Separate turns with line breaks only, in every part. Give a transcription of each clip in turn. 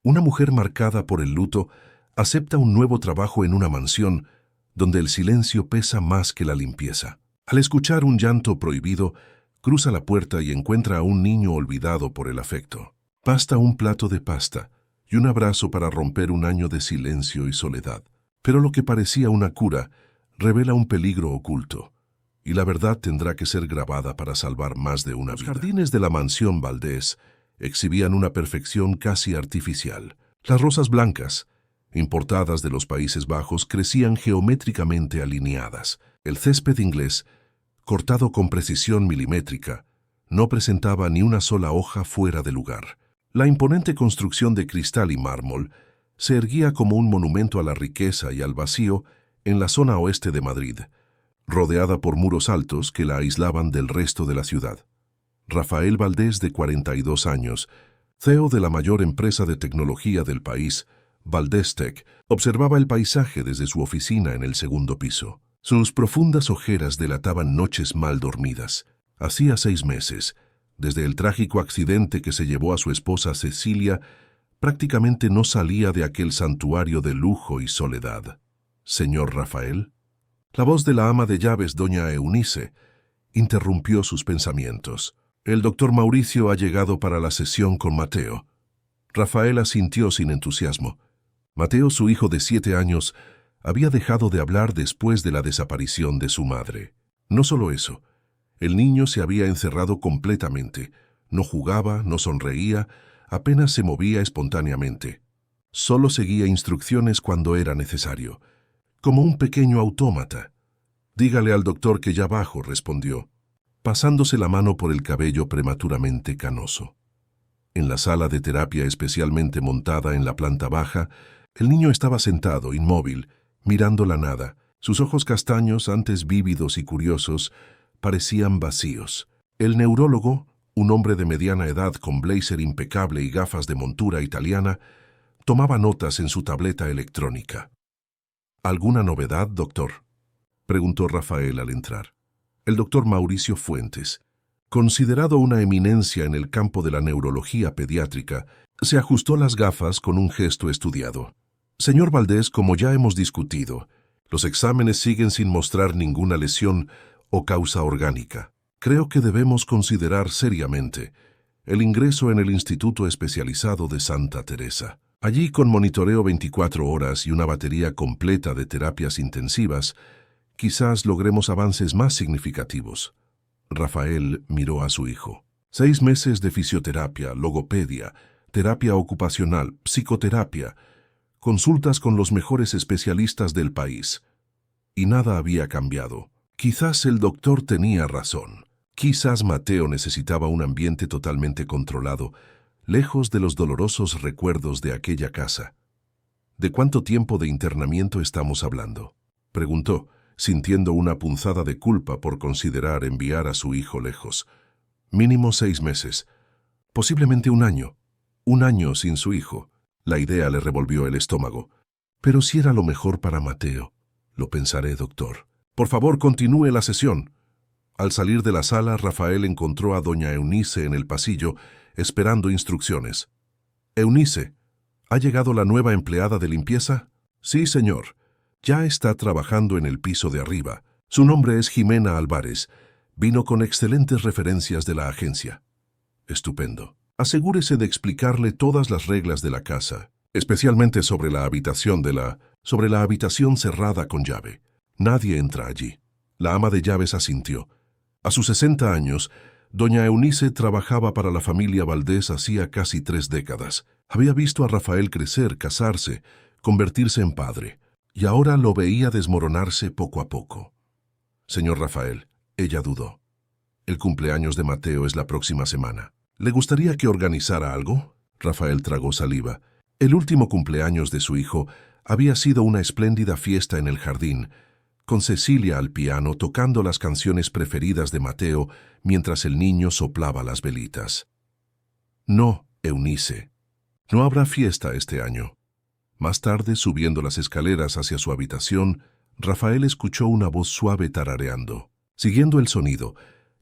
Una mujer marcada por el luto acepta un nuevo trabajo en una mansión donde el silencio pesa más que la limpieza. Al escuchar un llanto prohibido, cruza la puerta y encuentra a un niño olvidado por el afecto. Basta un plato de pasta y un abrazo para romper un año de silencio y soledad. Pero lo que parecía una cura revela un peligro oculto, y la verdad tendrá que ser grabada para salvar más de una vida. Los jardines de la mansión Valdés exhibían una perfección casi artificial. Las rosas blancas, importadas de los Países Bajos, crecían geométricamente alineadas. El césped inglés, cortado con precisión milimétrica, no presentaba ni una sola hoja fuera de lugar. La imponente construcción de cristal y mármol se erguía como un monumento a la riqueza y al vacío en la zona oeste de Madrid, rodeada por muros altos que la aislaban del resto de la ciudad. Rafael Valdés, de 42 años, CEO de la mayor empresa de tecnología del país, Valdés Tech, observaba el paisaje desde su oficina en el segundo piso. Sus profundas ojeras delataban noches mal dormidas. Hacía 6 meses, desde el trágico accidente que se llevó a su esposa Cecilia, prácticamente no salía de aquel santuario de lujo y soledad. «Señor Rafael». La voz de la ama de llaves, doña Eunice, interrumpió sus pensamientos. «El doctor Mauricio ha llegado para la sesión con Mateo». Rafael asintió sin entusiasmo. Mateo, su hijo de 7 años, había dejado de hablar después de la desaparición de su madre. No solo eso, el niño se había encerrado completamente. No jugaba, no sonreía, apenas se movía espontáneamente. Solo seguía instrucciones cuando era necesario, como un pequeño autómata. «Dígale al doctor que ya bajo», respondió, pasándose la mano por el cabello prematuramente canoso. En la sala de terapia especialmente montada en la planta baja, el niño estaba sentado, inmóvil, mirando la nada. Sus ojos castaños, antes vívidos y curiosos, parecían vacíos. El neurólogo, un hombre de mediana edad con blazer impecable y gafas de montura italiana, tomaba notas en su tableta electrónica. «¿Alguna novedad, doctor?», preguntó Rafael al entrar. El doctor Mauricio Fuentes, considerado una eminencia en el campo de la neurología pediátrica, se ajustó las gafas con un gesto estudiado. «Señor Valdés, como ya hemos discutido, los exámenes siguen sin mostrar ninguna lesión o causa orgánica. Creo que debemos considerar seriamente el ingreso en el Instituto Especializado de Santa Teresa. Allí, con monitoreo 24 horas y una batería completa de terapias intensivas, quizás logremos avances más significativos». Rafael miró a su hijo. 6 meses de fisioterapia, logopedia, terapia ocupacional, psicoterapia, consultas con los mejores especialistas del país. Y nada había cambiado. Quizás el doctor tenía razón. Quizás Mateo necesitaba un ambiente totalmente controlado, lejos de los dolorosos recuerdos de aquella casa. «¿De cuánto tiempo de internamiento estamos hablando?», preguntó, sintiendo una punzada de culpa por considerar enviar a su hijo lejos. «Mínimo 6 meses. Posiblemente 1 año. 1 año sin su hijo». La idea le revolvió el estómago. «Pero si era lo mejor para Mateo». «Lo pensaré, doctor». «Por favor, continúe la sesión». Al salir de la sala, Rafael encontró a doña Eunice en el pasillo, esperando instrucciones. «Eunice, ¿ha llegado la nueva empleada de limpieza?». «Sí, señor. Ya está trabajando en el piso de arriba. Su nombre es Jimena Álvarez. Vino con excelentes referencias de la agencia». «Estupendo. Asegúrese de explicarle todas las reglas de la casa, especialmente sobre la habitación cerrada con llave. Nadie entra allí». La ama de llaves asintió. A sus 60 años, doña Eunice trabajaba para la familia Valdés hacía casi 3 décadas. Había visto a Rafael crecer, casarse, convertirse en padre, y ahora lo veía desmoronarse poco a poco. «Señor Rafael», ella dudó. «El cumpleaños de Mateo es la próxima semana. ¿Le gustaría que organizara algo?». Rafael tragó saliva. El último cumpleaños de su hijo había sido una espléndida fiesta en el jardín, con Cecilia al piano tocando las canciones preferidas de Mateo mientras el niño soplaba las velitas. «No, Eunice, no habrá fiesta este año». Más tarde, subiendo las escaleras hacia su habitación, Rafael escuchó una voz suave tarareando. Siguiendo el sonido,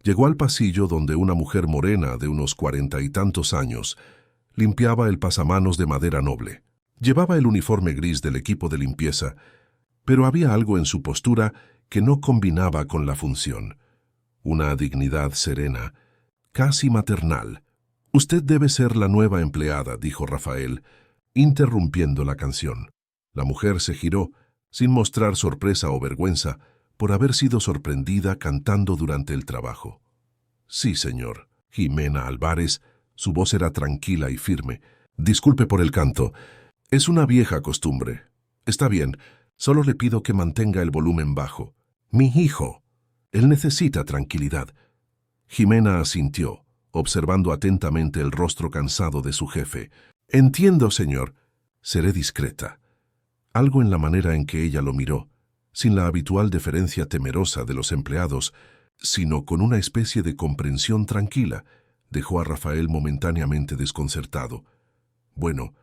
llegó al pasillo donde una mujer morena de unos 40 y tantos años limpiaba el pasamanos de madera noble. Llevaba el uniforme gris del equipo de limpieza, pero había algo en su postura que no combinaba con la función. Una dignidad serena, casi maternal. «Usted debe ser la nueva empleada», dijo Rafael, interrumpiendo la canción. La mujer se giró, sin mostrar sorpresa o vergüenza, por haber sido sorprendida cantando durante el trabajo. «Sí, señor». Jimena Álvarez, su voz era tranquila y firme. «Disculpe por el canto. Es una vieja costumbre. Está bien, solo le pido que mantenga el volumen bajo. Mi hijo. Él necesita tranquilidad». Jimena asintió, observando atentamente el rostro cansado de su jefe. «Entiendo, señor. Seré discreta». Algo en la manera en que ella lo miró, sin la habitual deferencia temerosa de los empleados, sino con una especie de comprensión tranquila, dejó a Rafael momentáneamente desconcertado. «Bueno,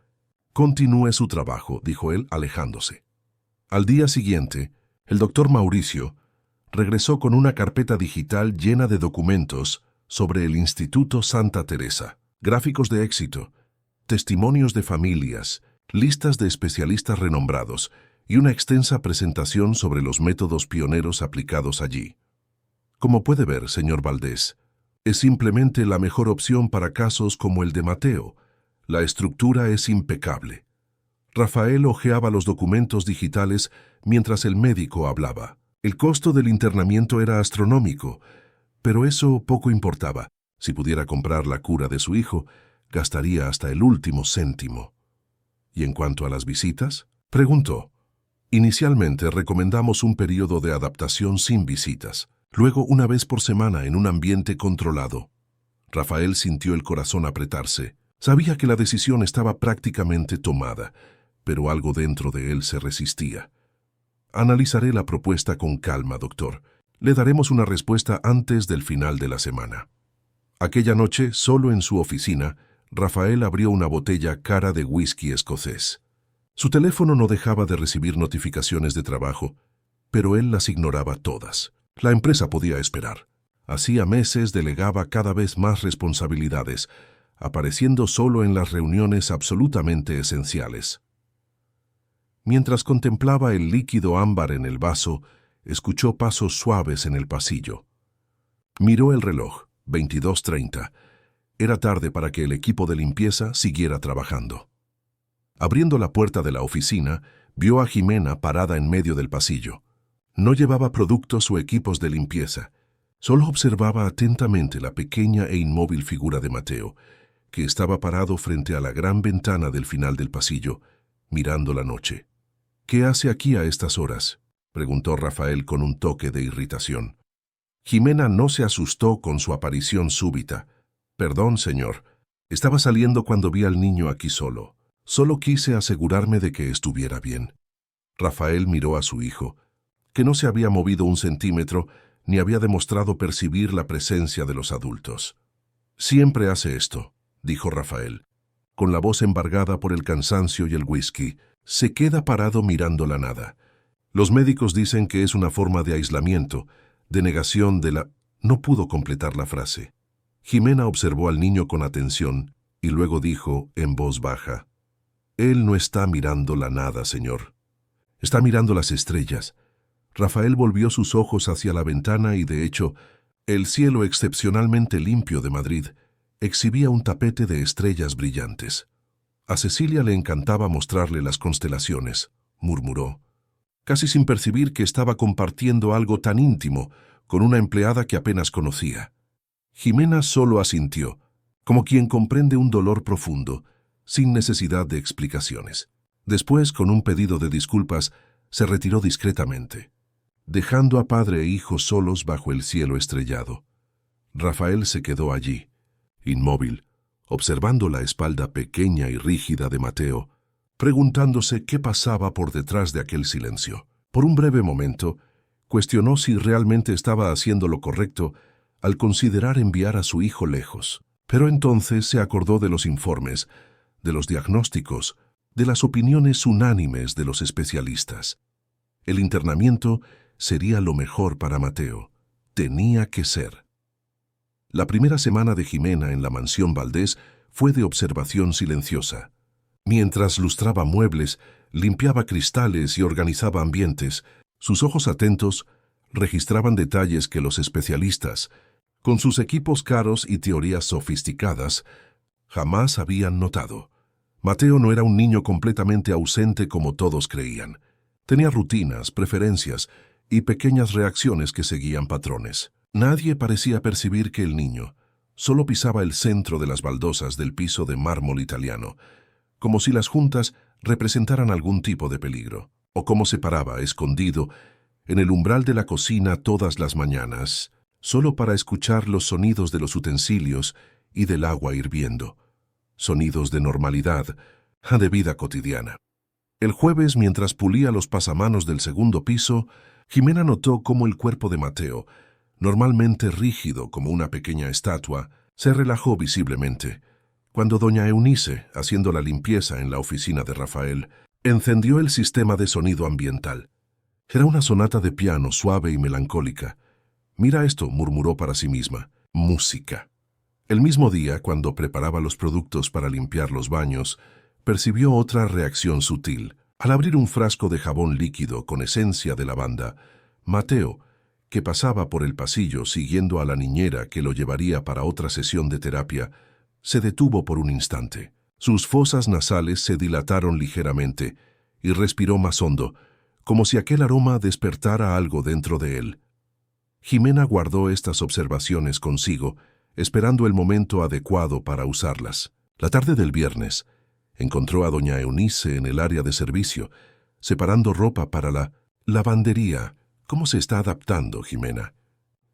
continúe su trabajo», dijo él, alejándose. Al día siguiente, el doctor Mauricio regresó con una carpeta digital llena de documentos sobre el Instituto Santa Teresa, gráficos de éxito, testimonios de familias, listas de especialistas renombrados y una extensa presentación sobre los métodos pioneros aplicados allí. «Como puede ver, señor Valdés, es simplemente la mejor opción para casos como el de Mateo. La estructura es impecable». Rafael hojeaba los documentos digitales mientras el médico hablaba. El costo del internamiento era astronómico, pero eso poco importaba. Si pudiera comprar la cura de su hijo, gastaría hasta el último céntimo. «¿Y en cuanto a las visitas?», preguntó. «Inicialmente recomendamos un periodo de adaptación sin visitas, luego una vez por semana en un ambiente controlado». Rafael sintió el corazón apretarse. Sabía que la decisión estaba prácticamente tomada, pero algo dentro de él se resistía. «Analizaré la propuesta con calma, doctor. Le daremos una respuesta antes del final de la semana». Aquella noche, solo en su oficina, Rafael abrió una botella cara de whisky escocés. Su teléfono no dejaba de recibir notificaciones de trabajo, pero él las ignoraba todas. La empresa podía esperar. Hacía meses delegaba cada vez más responsabilidades, apareciendo solo en las reuniones absolutamente esenciales. Mientras contemplaba el líquido ámbar en el vaso, escuchó pasos suaves en el pasillo. Miró el reloj, 22:30. Era tarde para que el equipo de limpieza siguiera trabajando. Abriendo la puerta de la oficina, vio a Jimena parada en medio del pasillo. No llevaba productos o equipos de limpieza. Solo observaba atentamente la pequeña e inmóvil figura de Mateo, que estaba parado frente a la gran ventana del final del pasillo, mirando la noche. «¿Qué hace aquí a estas horas?», preguntó Rafael con un toque de irritación. Jimena no se asustó con su aparición súbita. «Perdón, señor. Estaba saliendo cuando vi al niño aquí solo. Solo quise asegurarme de que estuviera bien». Rafael miró a su hijo, que no se había movido un centímetro ni había demostrado percibir la presencia de los adultos. «Siempre hace esto», dijo Rafael, con la voz embargada por el cansancio y el whisky. «Se queda parado mirando la nada. Los médicos dicen que es una forma de aislamiento, de negación de la...». No pudo completar la frase. Jimena observó al niño con atención y luego dijo en voz baja: «Él no está mirando la nada, señor. Está mirando las estrellas». Rafael volvió sus ojos hacia la ventana y, de hecho, el cielo excepcionalmente limpio de Madrid exhibía un tapete de estrellas brillantes. «A Cecilia le encantaba mostrarle las constelaciones», murmuró, casi sin percibir que estaba compartiendo algo tan íntimo con una empleada que apenas conocía. Jimena solo asintió, como quien comprende un dolor profundo, sin necesidad de explicaciones. Después, con un pedido de disculpas, se retiró discretamente, dejando a padre e hijo solos bajo el cielo estrellado. Rafael se quedó allí, inmóvil, observando la espalda pequeña y rígida de Mateo, preguntándose qué pasaba por detrás de aquel silencio. Por un breve momento, cuestionó si realmente estaba haciendo lo correcto al considerar enviar a su hijo lejos. Pero entonces se acordó de los informes, de los diagnósticos, de las opiniones unánimes de los especialistas. El internamiento sería lo mejor para Mateo. Tenía que ser. La primera semana de Jimena en la mansión Valdés fue de observación silenciosa. Mientras lustraba muebles, limpiaba cristales y organizaba ambientes, sus ojos atentos registraban detalles que los especialistas, con sus equipos caros y teorías sofisticadas, jamás habían notado. Mateo no era un niño completamente ausente como todos creían. Tenía rutinas, preferencias y pequeñas reacciones que seguían patrones. Nadie parecía percibir que el niño solo pisaba el centro de las baldosas del piso de mármol italiano, como si las juntas representaran algún tipo de peligro, o como se paraba, escondido, en el umbral de la cocina todas las mañanas, solo para escuchar los sonidos de los utensilios y del agua hirviendo. Sonidos de normalidad, de vida cotidiana. El jueves, mientras pulía los pasamanos del segundo piso, Jimena notó cómo el cuerpo de Mateo, normalmente rígido como una pequeña estatua, se relajó visiblemente, cuando doña Eunice, haciendo la limpieza en la oficina de Rafael, encendió el sistema de sonido ambiental. Era una sonata de piano suave y melancólica. «Mira esto», murmuró para sí misma, «música». El mismo día, cuando preparaba los productos para limpiar los baños, percibió otra reacción sutil. Al abrir un frasco de jabón líquido con esencia de lavanda, Mateo, que pasaba por el pasillo siguiendo a la niñera que lo llevaría para otra sesión de terapia, se detuvo por un instante. Sus fosas nasales se dilataron ligeramente y respiró más hondo, como si aquel aroma despertara algo dentro de él. Jimena guardó estas observaciones consigo, esperando el momento adecuado para usarlas. La tarde del viernes, encontró a doña Eunice en el área de servicio, separando ropa para la lavandería. «¿Cómo se está adaptando, Jimena?»,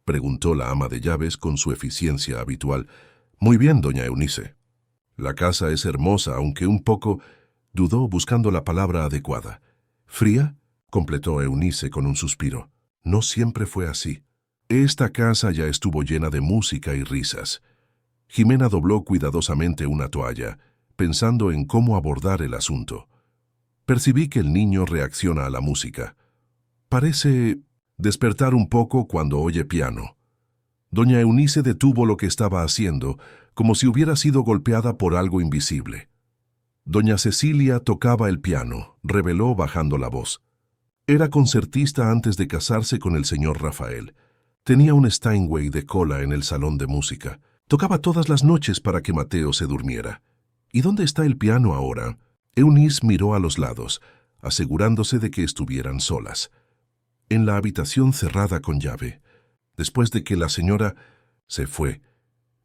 preguntó la ama de llaves con su eficiencia habitual. «Muy bien, doña Eunice. La casa es hermosa, aunque un poco…», dudó buscando la palabra adecuada. «¿Fría?», completó Eunice con un suspiro. «No siempre fue así. Esta casa ya estuvo llena de música y risas». Jimena dobló cuidadosamente una toalla, pensando en cómo abordar el asunto. «Percibí que el niño reacciona a la música. Parece despertar un poco cuando oye piano». Doña Eunice detuvo lo que estaba haciendo, como si hubiera sido golpeada por algo invisible. Doña Cecilia tocaba el piano, reveló bajando la voz. Era concertista antes de casarse con el señor Rafael. Tenía un Steinway de cola en el salón de música. Tocaba todas las noches para que Mateo se durmiera. «¿Y dónde está el piano ahora?». Eunice miró a los lados, asegurándose de que estuvieran solas. «En la habitación cerrada con llave. Después de que la señora se fue,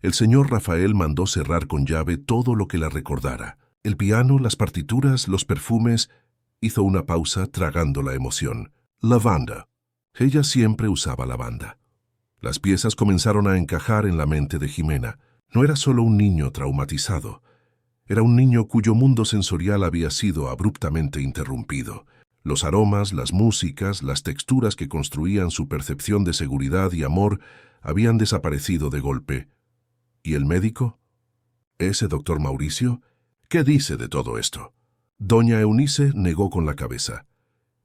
el señor Rafael mandó cerrar con llave todo lo que la recordara. El piano, las partituras, los perfumes». Hizo una pausa tragando la emoción. «Lavanda». Ella siempre usaba lavanda. Las piezas comenzaron a encajar en la mente de Jimena. No era solo un niño traumatizado. Era un niño cuyo mundo sensorial había sido abruptamente interrumpido. Los aromas, las músicas, las texturas que construían su percepción de seguridad y amor habían desaparecido de golpe. ¿Y el médico? ¿Ese doctor Mauricio? ¿Qué dice de todo esto? Doña Eunice negó con la cabeza.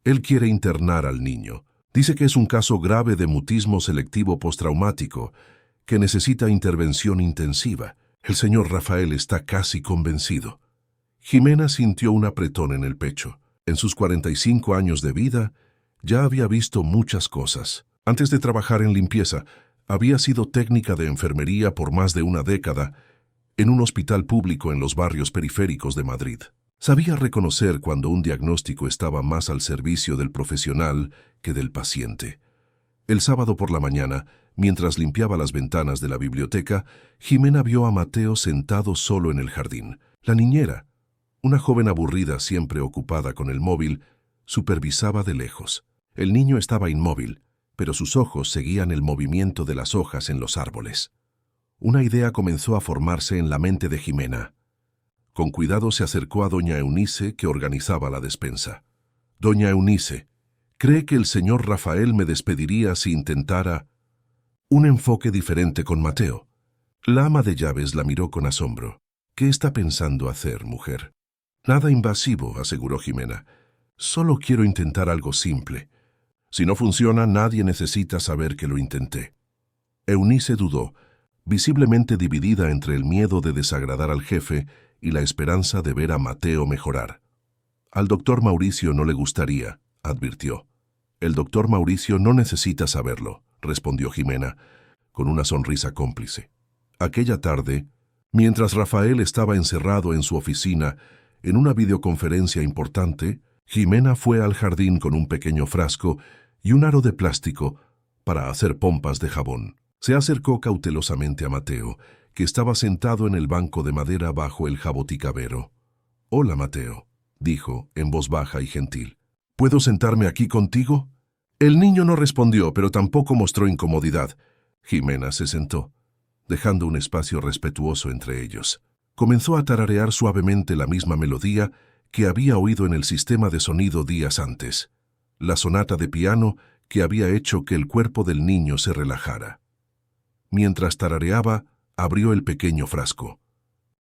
Él quiere internar al niño. Dice que es un caso grave de mutismo selectivo postraumático, que necesita intervención intensiva. El señor Rafael está casi convencido. Jimena sintió un apretón en el pecho. En sus 45 años de vida, ya había visto muchas cosas. Antes de trabajar en limpieza, había sido técnica de enfermería por más de una década en un hospital público en los barrios periféricos de Madrid. Sabía reconocer cuando un diagnóstico estaba más al servicio del profesional que del paciente. El sábado por la mañana, mientras limpiaba las ventanas de la biblioteca, Jimena vio a Mateo sentado solo en el jardín. La niñera, una joven aburrida siempre ocupada con el móvil, supervisaba de lejos. El niño estaba inmóvil, pero sus ojos seguían el movimiento de las hojas en los árboles. Una idea comenzó a formarse en la mente de Jimena. Con cuidado se acercó a doña Eunice, que organizaba la despensa. «Doña Eunice, ¿cree que el señor Rafael me despediría si intentara un enfoque diferente con Mateo?» La ama de llaves la miró con asombro. «¿Qué está pensando hacer, mujer?» «Nada invasivo», aseguró Jimena. «Solo quiero intentar algo simple. Si no funciona, nadie necesita saber que lo intenté». Eunice dudó. visiblemente dividida entre el miedo de desagradar al jefe y la esperanza de ver a Mateo mejorar. Al doctor Mauricio no le gustaría, advirtió. El doctor Mauricio no necesita saberlo, respondió Jimena, con una sonrisa cómplice. Aquella tarde, mientras Rafael estaba encerrado en su oficina en una videoconferencia importante, Jimena fue al jardín con un pequeño frasco y un aro de plástico para hacer pompas de jabón. Se acercó cautelosamente a Mateo, que estaba sentado en el banco de madera bajo el jaboticabero. «Hola, Mateo», dijo, en voz baja y gentil. «¿Puedo sentarme aquí contigo?» El niño no respondió, pero tampoco mostró incomodidad. Jimena se sentó, dejando un espacio respetuoso entre ellos. Comenzó a tararear suavemente la misma melodía que había oído en el sistema de sonido días antes, la sonata de piano que había hecho que el cuerpo del niño se relajara. Mientras tarareaba, abrió el pequeño frasco.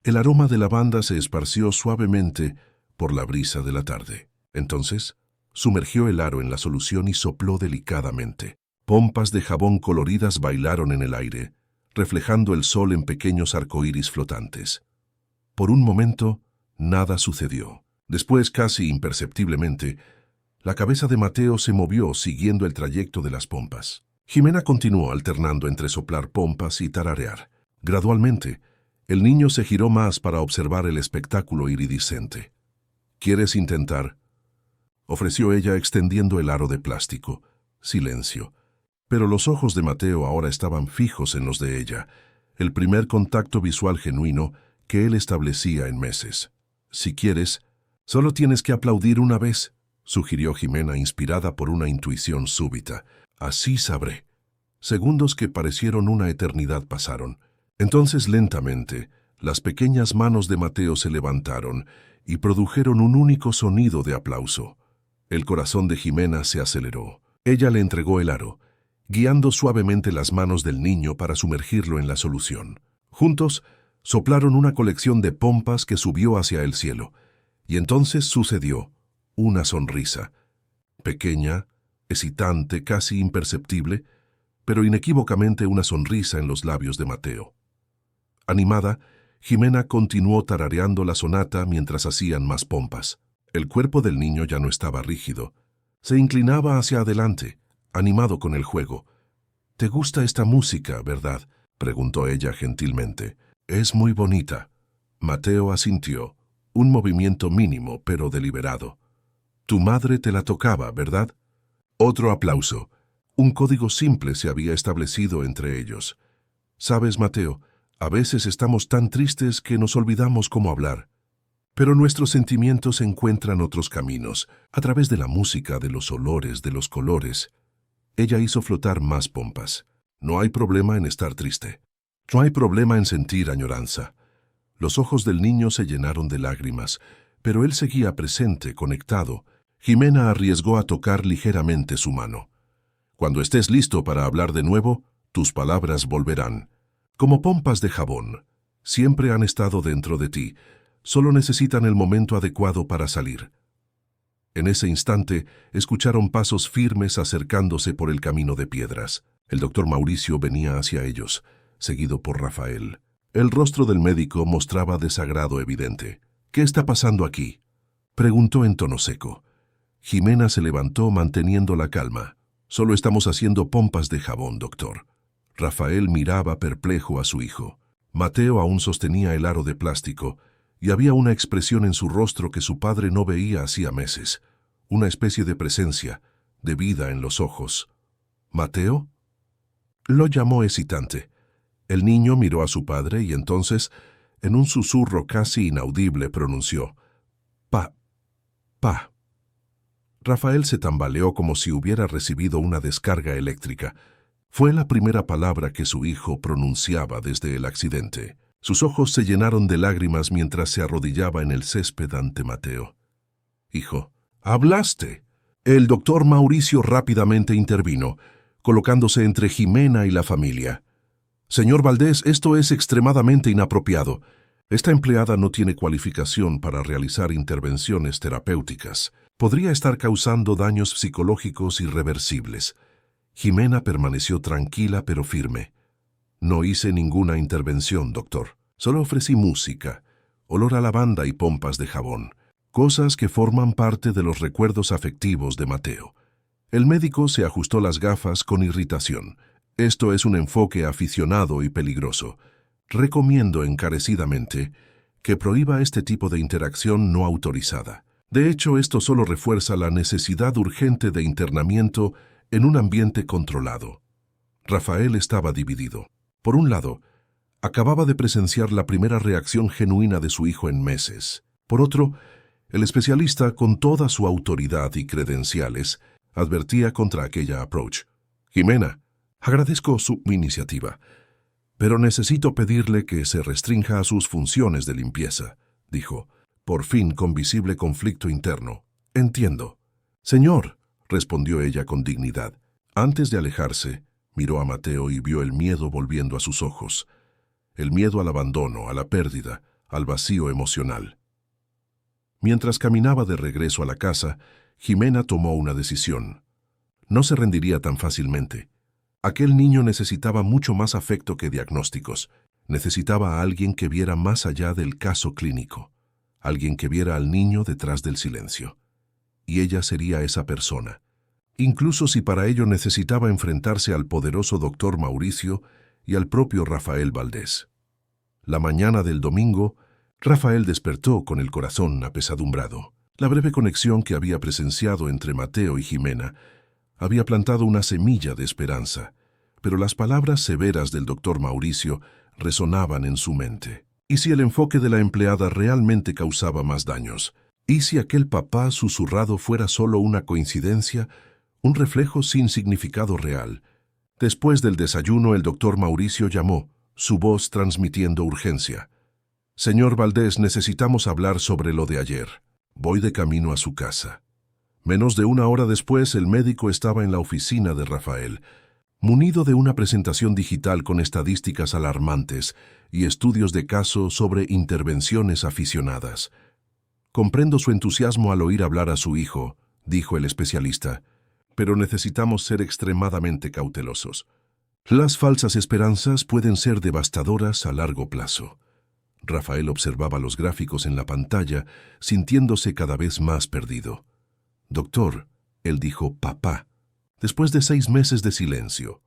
El aroma de lavanda se esparció suavemente por la brisa de la tarde. Entonces, sumergió el aro en la solución y sopló delicadamente. Pompas de jabón coloridas bailaron en el aire, reflejando el sol en pequeños arcoíris flotantes. Por un momento, nada sucedió. Después, casi imperceptiblemente, la cabeza de Mateo se movió siguiendo el trayecto de las pompas. Jimena continuó alternando entre soplar pompas y tararear. Gradualmente, el niño se giró más para observar el espectáculo iridiscente. «¿Quieres intentar?», ofreció ella extendiendo el aro de plástico. Silencio. Pero los ojos de Mateo ahora estaban fijos en los de ella, el primer contacto visual genuino que él establecía en meses. «Si quieres, solo tienes que aplaudir una vez», sugirió Jimena, inspirada por una intuición súbita. «Así sabré». Segundos que parecieron una eternidad pasaron. Entonces, lentamente, las pequeñas manos de Mateo se levantaron y produjeron un único sonido de aplauso. El corazón de Jimena se aceleró. Ella le entregó el aro, guiando suavemente las manos del niño para sumergirlo en la solución. Juntos, soplaron una colección de pompas que subió hacia el cielo. Y entonces sucedió una sonrisa. Pequeña, excitante, casi imperceptible, pero inequívocamente una sonrisa en los labios de Mateo. Animada, Jimena continuó tarareando la sonata mientras hacían más pompas. El cuerpo del niño ya no estaba rígido. Se inclinaba hacia adelante, animado con el juego. «¿Te gusta esta música, verdad?», preguntó ella gentilmente. «Es muy bonita». Mateo asintió, un movimiento mínimo pero deliberado. «Tu madre te la tocaba, ¿verdad?». Otro aplauso. Un código simple se había establecido entre ellos. «Sabes, Mateo, a veces estamos tan tristes que nos olvidamos cómo hablar. Pero nuestros sentimientos encuentran otros caminos, a través de la música, de los olores, de los colores». Ella hizo flotar más pompas. «No hay problema en estar triste. No hay problema en sentir añoranza». Los ojos del niño se llenaron de lágrimas, pero él seguía presente, conectado. Jimena arriesgó a tocar ligeramente su mano. «Cuando estés listo para hablar de nuevo, tus palabras volverán. Como pompas de jabón. Siempre han estado dentro de ti. Solo necesitan el momento adecuado para salir». En ese instante, escucharon pasos firmes acercándose por el camino de piedras. El doctor Mauricio venía hacia ellos, seguido por Rafael. El rostro del médico mostraba desagrado evidente. «¿Qué está pasando aquí?», preguntó en tono seco. Jimena se levantó manteniendo la calma. «Solo estamos haciendo pompas de jabón, doctor». Rafael miraba perplejo a su hijo. Mateo aún sostenía el aro de plástico, y había una expresión en su rostro que su padre no veía hacía meses, una especie de presencia, de vida en los ojos. «¿Mateo?», lo llamó hesitante. El niño miró a su padre y entonces, en un susurro casi inaudible, pronunció: «Pa. Rafael se tambaleó como si hubiera recibido una descarga eléctrica. Fue la primera palabra que su hijo pronunciaba desde el accidente. Sus ojos se llenaron de lágrimas mientras se arrodillaba en el césped ante Mateo. «Hijo, hablaste». El doctor Mauricio rápidamente intervino, colocándose entre Jimena y la familia. «Señor Valdés, esto es extremadamente inapropiado. Esta empleada no tiene cualificación para realizar intervenciones terapéuticas. Podría estar causando daños psicológicos irreversibles». Jimena permaneció tranquila pero firme. No hice ninguna intervención, doctor. Solo ofrecí música, olor a lavanda y pompas de jabón, cosas que forman parte de los recuerdos afectivos de Mateo. El médico se ajustó las gafas con irritación. Esto es un enfoque aficionado y peligroso. Recomiendo encarecidamente que prohíba este tipo de interacción no autorizada. De hecho, esto solo refuerza la necesidad urgente de internamiento en un ambiente controlado. Rafael estaba dividido. Por un lado, acababa de presenciar la primera reacción genuina de su hijo en meses. Por otro, el especialista, con toda su autoridad y credenciales, advertía contra aquella approach. Jimena, agradezco su iniciativa, pero necesito pedirle que se restrinja a sus funciones de limpieza, dijo, por fin con visible conflicto interno. Entiendo. Señor, respondió ella con dignidad. Antes de alejarse, miró a Mateo y vio el miedo volviendo a sus ojos. El miedo al abandono, a la pérdida, al vacío emocional. Mientras caminaba de regreso a la casa, Jimena tomó una decisión. No se rendiría tan fácilmente. Aquel niño necesitaba mucho más afecto que diagnósticos. Necesitaba a alguien que viera más allá del caso clínico. Alguien que viera al niño detrás del silencio. Y ella sería esa persona. Incluso si para ello necesitaba enfrentarse al poderoso doctor Mauricio y al propio Rafael Valdés. La mañana del domingo, Rafael despertó con el corazón apesadumbrado. La breve conexión que había presenciado entre Mateo y Jimena había plantado una semilla de esperanza, pero las palabras severas del doctor Mauricio resonaban en su mente. ¿Y si el enfoque de la empleada realmente causaba más daños? ¿Y si aquel papá susurrado fuera solo una coincidencia, un reflejo sin significado real? Después del desayuno, el doctor Mauricio llamó, su voz transmitiendo urgencia. Señor Valdés, necesitamos hablar sobre lo de ayer. Voy de camino a su casa. Menos de una hora después, el médico estaba en la oficina de Rafael, munido de una presentación digital con estadísticas alarmantes y estudios de caso sobre intervenciones aficionadas. Comprendo su entusiasmo al oír hablar a su hijo, dijo el especialista, pero necesitamos ser extremadamente cautelosos. Las falsas esperanzas pueden ser devastadoras a largo plazo. Rafael observaba los gráficos en la pantalla, sintiéndose cada vez más perdido. Doctor, él dijo papá, después de 6 meses de silencio.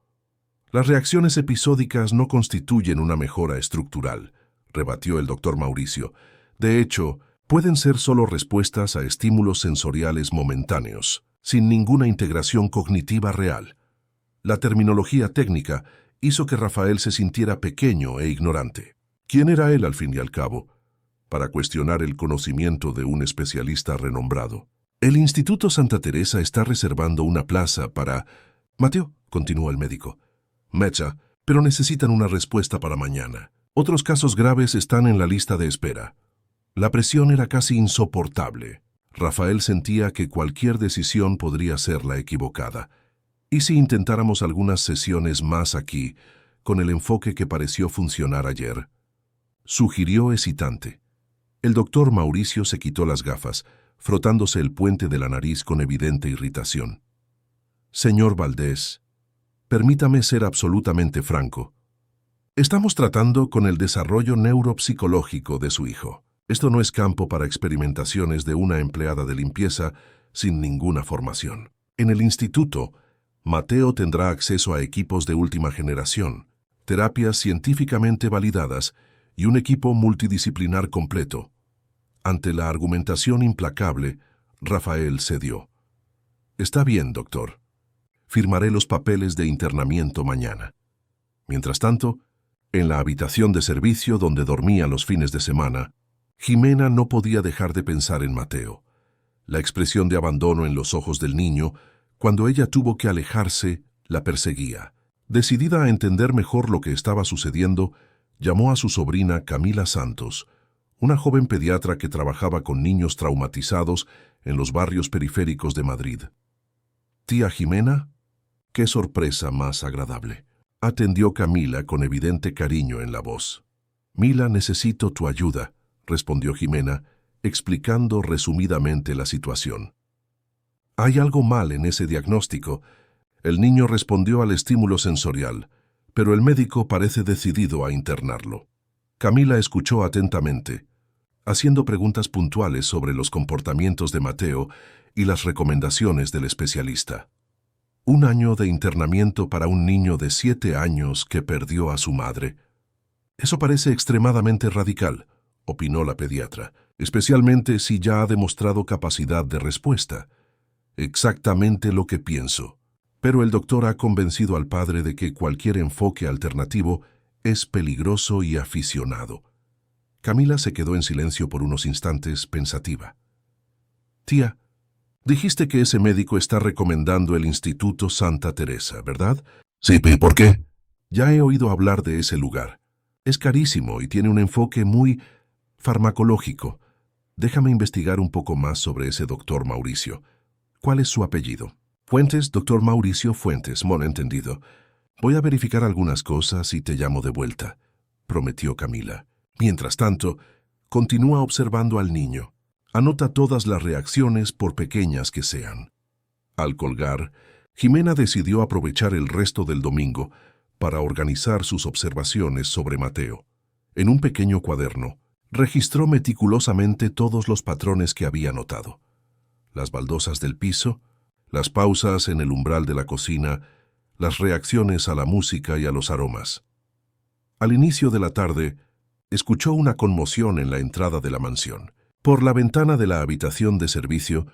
Las reacciones episódicas no constituyen una mejora estructural, rebatió el doctor Mauricio. De hecho, pueden ser solo respuestas a estímulos sensoriales momentáneos, sin ninguna integración cognitiva real. La terminología técnica hizo que Rafael se sintiera pequeño e ignorante. ¿Quién era él al fin y al cabo? Para cuestionar el conocimiento de un especialista renombrado. El Instituto Santa Teresa está reservando una plaza para... Mateo, continuó el médico. Mecha, pero necesitan una respuesta para mañana. Otros casos graves están en la lista de espera. La presión era casi insoportable. Rafael sentía que cualquier decisión podría ser la equivocada. ¿Y si intentáramos algunas sesiones más aquí, con el enfoque que pareció funcionar ayer? Sugirió hesitante. El doctor Mauricio se quitó las gafas, frotándose el puente de la nariz con evidente irritación. Señor Valdés, permítame ser absolutamente franco. Estamos tratando con el desarrollo neuropsicológico de su hijo. Esto no es campo para experimentaciones de una empleada de limpieza sin ninguna formación. En el instituto, Mateo tendrá acceso a equipos de última generación, terapias científicamente validadas y un equipo multidisciplinar completo. Ante la argumentación implacable, Rafael cedió. Está bien, doctor. Firmaré los papeles de internamiento mañana. Mientras tanto, en la habitación de servicio donde dormía los fines de semana, Jimena no podía dejar de pensar en Mateo. La expresión de abandono en los ojos del niño, cuando ella tuvo que alejarse, la perseguía. Decidida a entender mejor lo que estaba sucediendo, llamó a su sobrina Camila Santos, una joven pediatra que trabajaba con niños traumatizados en los barrios periféricos de Madrid. «¿Tía Jimena?» «Qué sorpresa más agradable», atendió Camila con evidente cariño en la voz. «Mila, necesito tu ayuda», respondió Jimena, explicando resumidamente la situación. «Hay algo mal en ese diagnóstico». El niño respondió al estímulo sensorial, pero el médico parece decidido a internarlo. Camila escuchó atentamente, haciendo preguntas puntuales sobre los comportamientos de Mateo y las recomendaciones del especialista. 1 año de internamiento para un niño de 7 años que perdió a su madre. Eso parece extremadamente radical, opinó la pediatra, especialmente si ya ha demostrado capacidad de respuesta. Exactamente lo que pienso. Pero el doctor ha convencido al padre de que cualquier enfoque alternativo es peligroso y aficionado. Camila se quedó en silencio por unos instantes, pensativa. Tía, dijiste que ese médico está recomendando el Instituto Santa Teresa, ¿verdad?
Sí, ¿por qué?
Ya he oído hablar de ese lugar. Es carísimo y tiene un enfoque muy farmacológico. Déjame investigar un poco más sobre ese doctor Mauricio. ¿Cuál es su apellido? Fuentes, doctor Mauricio Fuentes, entendido. Voy a verificar algunas cosas y te llamo de vuelta, prometió Camila. Mientras tanto, continúa observando al niño. Anota todas las reacciones, por pequeñas que sean. Al colgar, Jimena decidió aprovechar el resto del domingo para organizar sus observaciones sobre Mateo. En un pequeño cuaderno, registró meticulosamente todos los patrones que había notado. Las baldosas del piso, las pausas en el umbral de la cocina, las reacciones a la música y a los aromas. Al inicio de la tarde, escuchó una conmoción en la entrada de la mansión. Por la ventana de la habitación de servicio,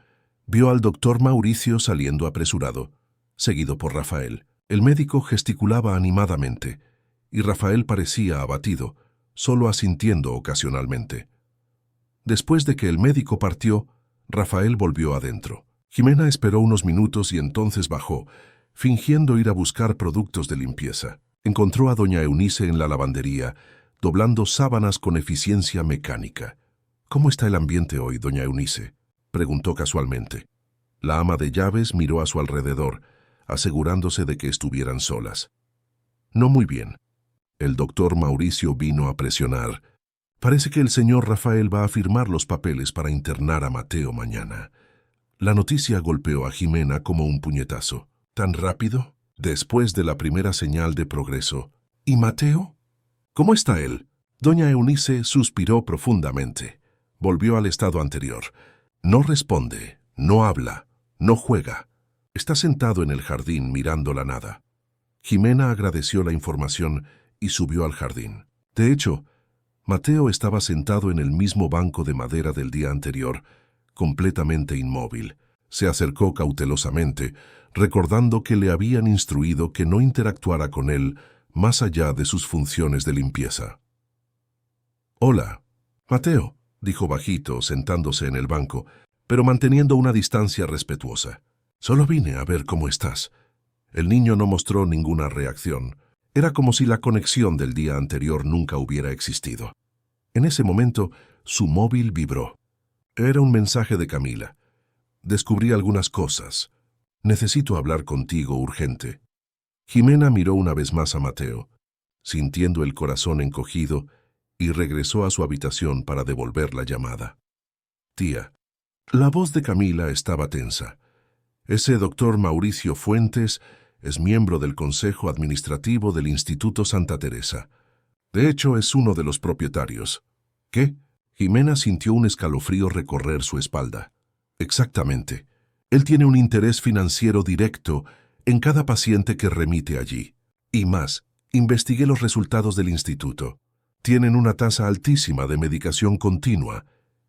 vio al doctor Mauricio saliendo apresurado, seguido por Rafael. El médico gesticulaba animadamente, y Rafael parecía abatido, solo asintiendo ocasionalmente. Después de que el médico partió, Rafael volvió adentro. Jimena esperó unos minutos y entonces bajó, fingiendo ir a buscar productos de limpieza. Encontró a doña Eunice en la lavandería, doblando sábanas con eficiencia mecánica. «¿Cómo está el ambiente hoy, doña Eunice?», preguntó casualmente. La ama de llaves miró a su alrededor, asegurándose de que estuvieran solas. «No muy bien. El doctor Mauricio vino a presionar. Parece que el señor Rafael va a firmar los papeles para internar a Mateo mañana». La noticia golpeó a Jimena como un puñetazo. ¿Tan rápido? Después de la primera señal de progreso. ¿Y Mateo? ¿Cómo está él? Doña Eunice suspiró profundamente. Volvió al estado anterior. No responde, no habla, no juega. Está sentado en el jardín mirando la nada. Jimena agradeció la información y subió al jardín. De hecho, Mateo estaba sentado en el mismo banco de madera del día anterior, completamente inmóvil. Se acercó cautelosamente, recordando que le habían instruido que no interactuara con él más allá de sus funciones de limpieza. «Hola, Mateo», dijo bajito, sentándose en el banco, pero manteniendo una distancia respetuosa. «Solo vine a ver cómo estás». El niño no mostró ninguna reacción. Era como si la conexión del día anterior nunca hubiera existido. En ese momento, su móvil vibró. Era un mensaje de Camila. «Descubrí algunas cosas. Necesito hablar contigo urgente». Jimena miró una vez más a Mateo, sintiendo el corazón encogido, y regresó a su habitación para devolver la llamada. «Tía». La voz de Camila estaba tensa. «Ese doctor Mauricio Fuentes es miembro del Consejo Administrativo del Instituto Santa Teresa. De hecho, es uno de los propietarios». «¿Qué?». Jimena sintió un escalofrío recorrer su espalda. «Exactamente. Él tiene un interés financiero directo en cada paciente que remite allí. Y más, investigué los resultados del instituto. Tienen una tasa altísima de medicación continua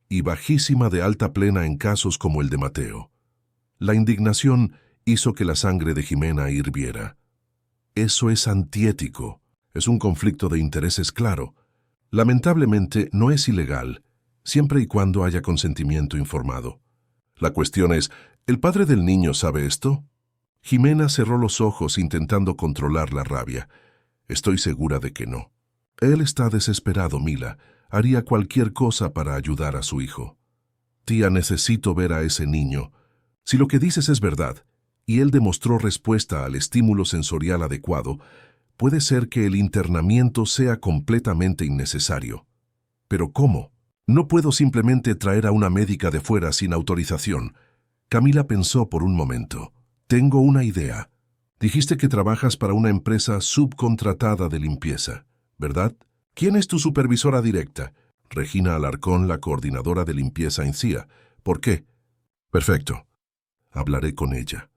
y bajísima de alta plena en casos como el de Mateo». La indignación hizo que la sangre de Jimena hirviera. «Eso es antiético. Es un conflicto de intereses claro. Lamentablemente no es ilegal, siempre y cuando haya consentimiento informado. La cuestión es, ¿el padre del niño sabe esto?». Jimena cerró los ojos intentando controlar la rabia. «Estoy segura de que no. Él está desesperado, Mila. Haría cualquier cosa para ayudar a su hijo». «Tía, necesito ver a ese niño. Si lo que dices es verdad, y él demostró respuesta al estímulo sensorial adecuado, puede ser que el internamiento sea completamente innecesario». «¿Pero cómo? No puedo simplemente traer a una médica de fuera sin autorización». Camila pensó por un momento. «Tengo una idea. Dijiste que trabajas para una empresa subcontratada de limpieza, ¿verdad? ¿Quién es tu supervisora directa? Regina Alarcón, la coordinadora de limpieza en CIA. ¿Por qué? Perfecto. Hablaré con ella.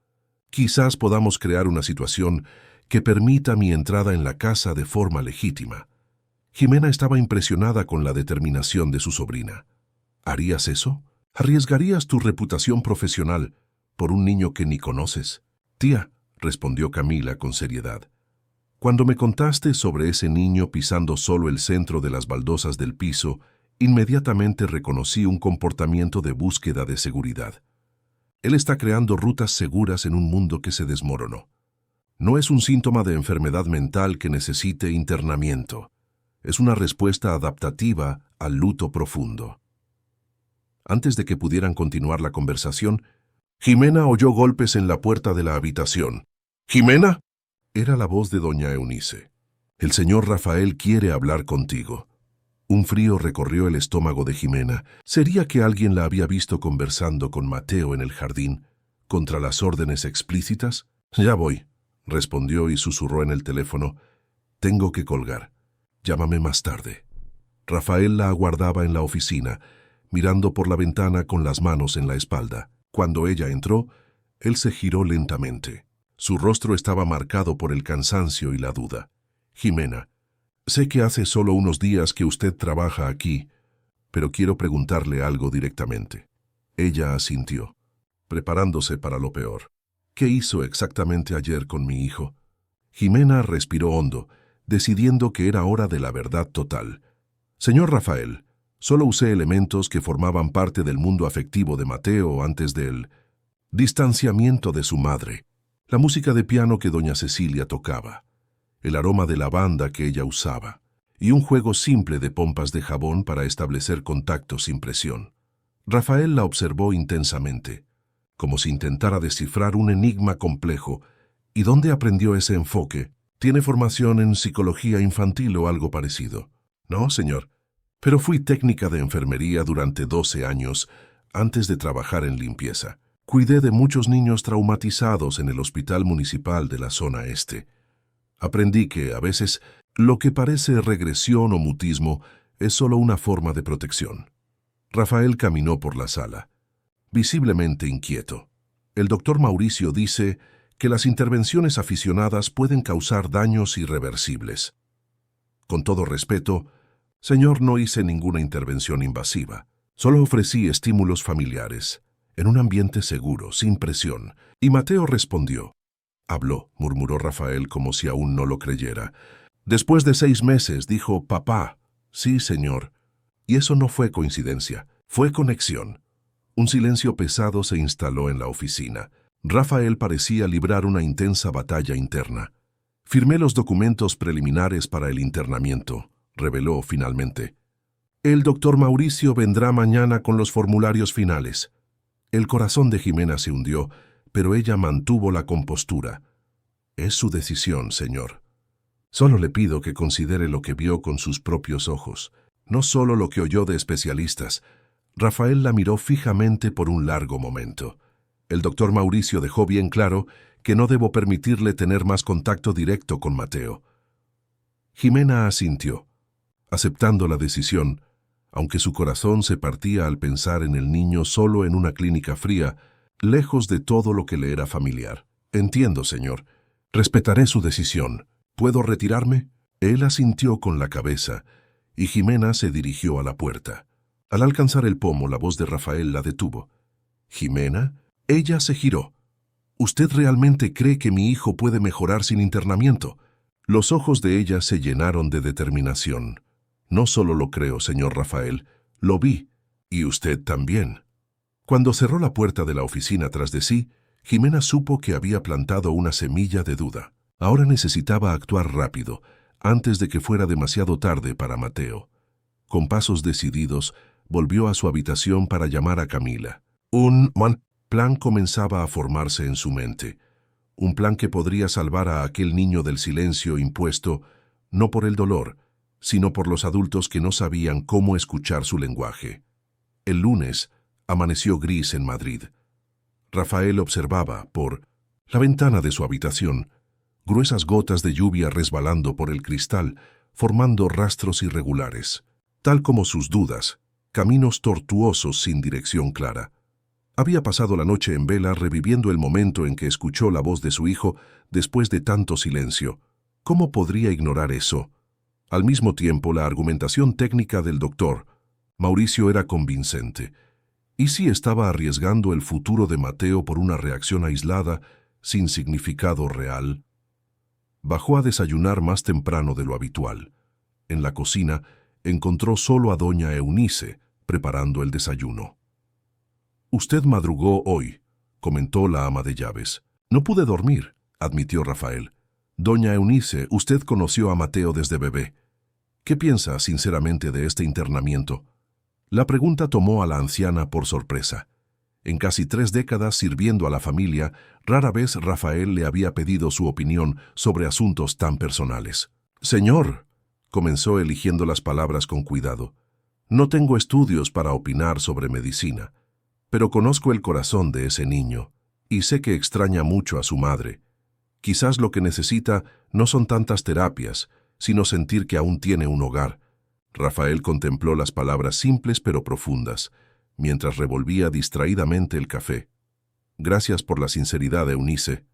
Quizás podamos crear una situación que permita mi entrada en la casa de forma legítima. Jimena estaba impresionada con la determinación de su sobrina. ¿Harías eso? ¿Arriesgarías tu reputación profesional por un niño que ni conoces? Tía, respondió Camila con seriedad. Cuando me contaste sobre ese niño pisando solo el centro de las baldosas del piso, inmediatamente reconocí un comportamiento de búsqueda de seguridad. Él está creando rutas seguras en un mundo que se desmoronó. No es un síntoma de enfermedad mental que necesite internamiento. Es una respuesta adaptativa al luto profundo. Antes de que pudieran continuar la conversación, Jimena oyó golpes en la puerta de la habitación. —¿Jimena? Era la voz de doña Eunice. —El señor Rafael quiere hablar contigo. Un frío recorrió el estómago de Jimena. ¿Sería que alguien la había visto conversando con Mateo en el jardín, contra las órdenes explícitas? —Ya voy —respondió y susurró en el teléfono—. Tengo que colgar. Llámame más tarde. Rafael la aguardaba en la oficina, mirando por la ventana con las manos en la espalda. Cuando ella entró, él se giró lentamente. Su rostro estaba marcado por el cansancio y la duda. —Jimena, sé que hace solo unos días que usted trabaja aquí, pero quiero preguntarle algo directamente. Ella asintió, preparándose para lo peor. —¿Qué hizo exactamente ayer con mi hijo? Jimena respiró hondo, decidiendo que era hora de la verdad total. —Señor Rafael, solo usé elementos que formaban parte del mundo afectivo de Mateo antes del distanciamiento de su madre. La música de piano que doña Cecilia tocaba, el aroma de lavanda que ella usaba, y un juego simple de pompas de jabón para establecer contacto sin presión. Rafael la observó intensamente, como si intentara descifrar un enigma complejo. ¿Y dónde aprendió ese enfoque? ¿Tiene formación en psicología infantil o algo parecido? No, señor, pero fui técnica de enfermería durante 12 años antes de trabajar en limpieza. Cuidé de muchos niños traumatizados en el hospital municipal de la zona este. Aprendí que, a veces, lo que parece regresión o mutismo es solo una forma de protección. Rafael caminó por la sala, visiblemente inquieto. El doctor Mauricio dice que las intervenciones aficionadas pueden causar daños irreversibles. Con todo respeto, señor, no hice ninguna intervención invasiva. Solo ofrecí estímulos familiares, en un ambiente seguro, sin presión. Y Mateo respondió. Habló, murmuró Rafael como si aún no lo creyera. Después de 6 meses, dijo, papá. Sí, señor. Y eso no fue coincidencia, fue conexión. Un silencio pesado se instaló en la oficina. Rafael parecía librar una intensa batalla interna. Firmé los documentos preliminares para el internamiento, reveló finalmente. El doctor Mauricio vendrá mañana con los formularios finales. El corazón de Jimena se hundió, pero ella mantuvo la compostura. Es su decisión, señor. Solo le pido que considere lo que vio con sus propios ojos, no solo lo que oyó de especialistas. Rafael la miró fijamente por un largo momento. El doctor Mauricio dejó bien claro que no debo permitirle tener más contacto directo con Mateo. Jimena asintió, aceptando la decisión, aunque su corazón se partía al pensar en el niño solo en una clínica fría, lejos de todo lo que le era familiar. Entiendo, señor. Respetaré su decisión. ¿Puedo retirarme? Él asintió con la cabeza, y Jimena se dirigió a la puerta. Al alcanzar el pomo, la voz de Rafael la detuvo. —¿Jimena? Ella se giró. ¿Usted realmente cree que mi hijo puede mejorar sin internamiento? Los ojos de ella se llenaron de determinación. No solo lo creo, señor Rafael, lo vi, y usted también. Cuando cerró la puerta de la oficina tras de sí, Jimena supo que había plantado una semilla de duda. Ahora necesitaba actuar rápido, antes de que fuera demasiado tarde para Mateo. Con pasos decididos, volvió a su habitación para llamar a Camila. Un plan comenzaba a formarse en su mente. Un plan que podría salvar a aquel niño del silencio impuesto, no por el dolor, sino por los adultos que no sabían cómo escuchar su lenguaje. El lunes amaneció gris en Madrid. Rafael observaba, por La ventana de su habitación, gruesas gotas de lluvia resbalando por el cristal, formando rastros irregulares, tal como sus dudas, caminos tortuosos sin dirección clara. Había pasado la noche en vela reviviendo el momento en que escuchó la voz de su hijo después de tanto silencio. ¿Cómo podría ignorar eso? Al mismo tiempo, la argumentación técnica del doctor Mauricio era convincente. ¿Y si estaba arriesgando el futuro de Mateo por una reacción aislada, sin significado real? Bajó a desayunar más temprano de lo habitual. En la cocina encontró solo a doña Eunice preparando el desayuno. «Usted madrugó hoy», comentó la ama de llaves. «No pude dormir», admitió Rafael. «Doña Eunice, usted conoció a Mateo desde bebé. ¿Qué piensa sinceramente de este internamiento?». La pregunta tomó a la anciana por sorpresa. En casi 3 décadas sirviendo a la familia, rara vez Rafael le había pedido su opinión sobre asuntos tan personales. «Señor», comenzó eligiendo las palabras con cuidado, «no tengo estudios para opinar sobre medicina, pero conozco el corazón de ese niño y sé que extraña mucho a su madre. Quizás lo que necesita no son tantas terapias, sino sentir que aún tiene un hogar». Rafael contempló las palabras simples pero profundas, mientras revolvía distraídamente el café. «Gracias por la sinceridad, Eunice».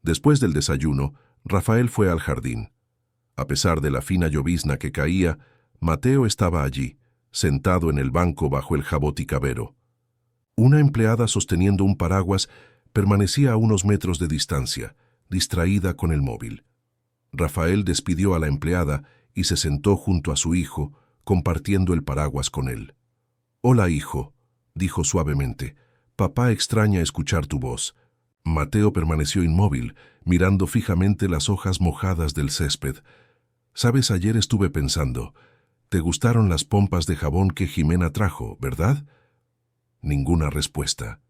Después del desayuno, Rafael fue al jardín. A pesar de la fina llovizna que caía, Mateo estaba allí, sentado en el banco bajo el jaboticabero. Una empleada sosteniendo un paraguas permanecía a unos metros de distancia, distraída con el móvil. Rafael despidió a la empleada y se sentó junto a su hijo, compartiendo el paraguas con él. «Hola, hijo», dijo suavemente. «Papá extraña escuchar tu voz». Mateo permaneció inmóvil, mirando fijamente las hojas mojadas del césped. «Sabes, ayer estuve pensando, ¿te gustaron las pompas de jabón que Jimena trajo, verdad?». Ninguna respuesta.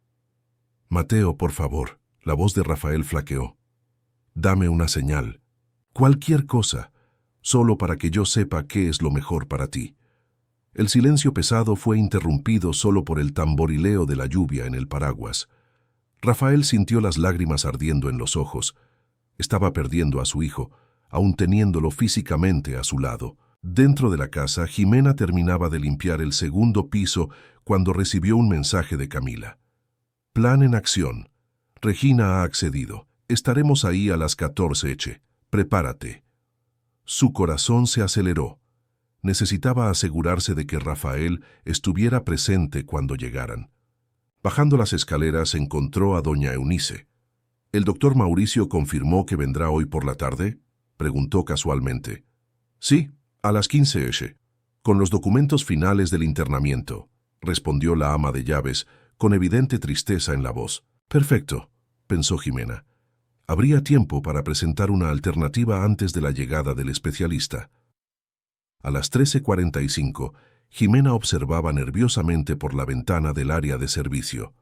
«Mateo, por favor», la voz de Rafael flaqueó. «Dame una señal. Cualquier cosa, solo para que yo sepa qué es lo mejor para ti». El silencio pesado fue interrumpido solo por el tamborileo de la lluvia en el paraguas. Rafael sintió las lágrimas ardiendo en los ojos. Estaba perdiendo a su hijo, aún teniéndolo físicamente a su lado. Dentro de la casa, Jimena terminaba de limpiar el segundo piso cuando recibió un mensaje de Camila. «Plan en acción. Regina ha accedido. Estaremos ahí a las 14 h. Prepárate». Su corazón se aceleró. Necesitaba asegurarse de que Rafael estuviera presente cuando llegaran. Bajando las escaleras encontró a doña Eunice. «¿El doctor Mauricio confirmó que vendrá hoy por la tarde?», preguntó casualmente. «Sí, a las 15 h, con los documentos finales del internamiento», respondió la ama de llaves, con evidente tristeza en la voz. «Perfecto», pensó Jimena. Habría tiempo para presentar una alternativa antes de la llegada del especialista. A las 13:45, Jimena observaba nerviosamente por la ventana del área de servicio.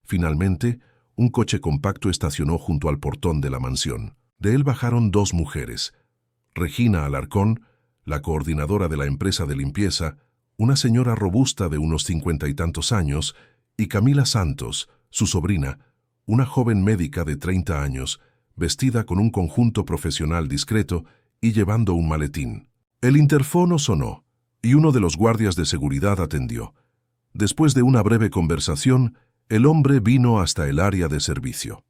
Finalmente, un coche compacto estacionó junto al portón de la mansión. De él bajaron 2 mujeres. Regina Alarcón, la coordinadora de la empresa de limpieza, una señora robusta de unos 50 y tantos años, y Camila Santos, su sobrina, una joven médica de 30 años, vestida con un conjunto profesional discreto y llevando un maletín. El interfono sonó, y uno de los guardias de seguridad atendió. Después de una breve conversación, el hombre vino hasta el área de servicio.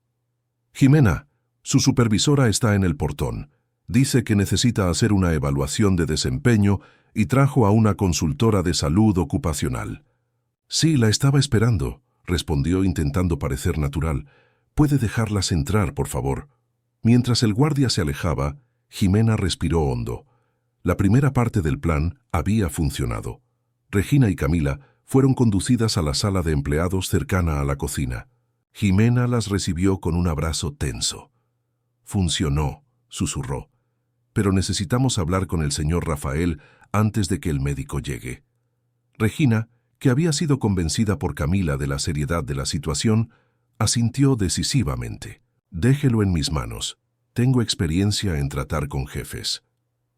«Jimena, su supervisora está en el portón. Dice que necesita hacer una evaluación de desempeño y trajo a una consultora de salud ocupacional». «Sí, la estaba esperando», respondió intentando parecer natural. «¿Puede dejarlas entrar, por favor?». Mientras el guardia se alejaba, Jimena respiró hondo. La primera parte del plan había funcionado. Regina y Camila fueron conducidas a la sala de empleados cercana a la cocina. Jimena las recibió con un abrazo tenso. «Funcionó», susurró. «Pero necesitamos hablar con el señor Rafael antes de que el médico llegue». Regina, que había sido convencida por Camila de la seriedad de la situación, asintió decisivamente. «Déjelo en mis manos. Tengo experiencia en tratar con jefes».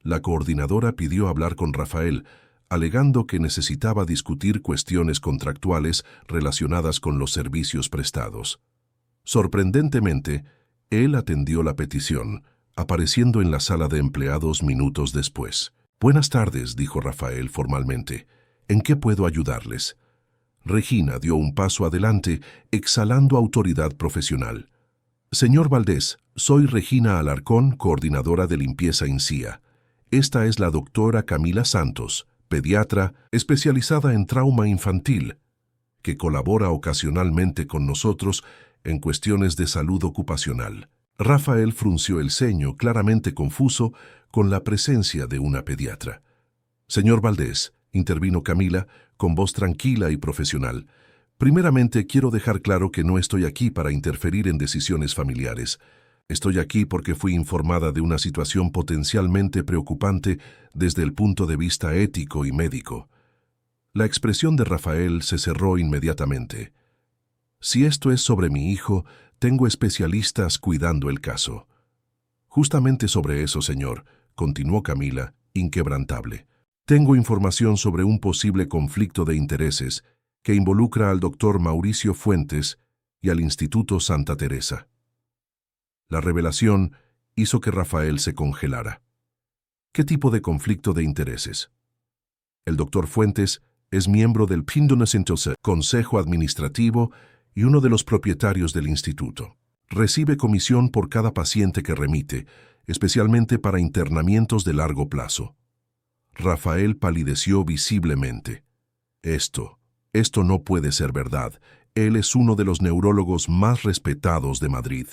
La coordinadora pidió hablar con Rafael, alegando que necesitaba discutir cuestiones contractuales relacionadas con los servicios prestados. Sorprendentemente, él atendió la petición, apareciendo en la sala de empleados minutos después. «Buenas tardes», dijo Rafael formalmente. «¿En qué puedo ayudarles?» Regina dio un paso adelante, exhalando autoridad profesional. «Señor Valdés, soy Regina Alarcón, coordinadora de limpieza INCIA. Esta es la doctora Camila Santos, pediatra especializada en trauma infantil, que colabora ocasionalmente con nosotros en cuestiones de salud ocupacional». Rafael frunció el ceño, claramente confuso, con la presencia de una pediatra. «Señor Valdés», intervino Camila, con voz tranquila y profesional, «primeramente quiero dejar claro que no estoy aquí para interferir en decisiones familiares. Estoy aquí porque fui informada de una situación potencialmente preocupante desde el punto de vista ético y médico». La expresión de Rafael se cerró inmediatamente. «Si esto es sobre mi hijo, tengo especialistas cuidando el caso». «Justamente sobre eso, señor», continuó Camila, inquebrantable. «Tengo información sobre un posible conflicto de intereses que involucra al doctor Mauricio Fuentes y al Instituto Santa Teresa». La revelación hizo que Rafael se congelara. ¿Qué tipo de conflicto de intereses? El doctor Fuentes es miembro del Consejo Administrativo y uno de los propietarios del instituto. Recibe comisión por cada paciente que remite, especialmente para internamientos de largo plazo. Rafael palideció visiblemente. Esto no puede ser verdad. Él es uno de los neurólogos más respetados de Madrid.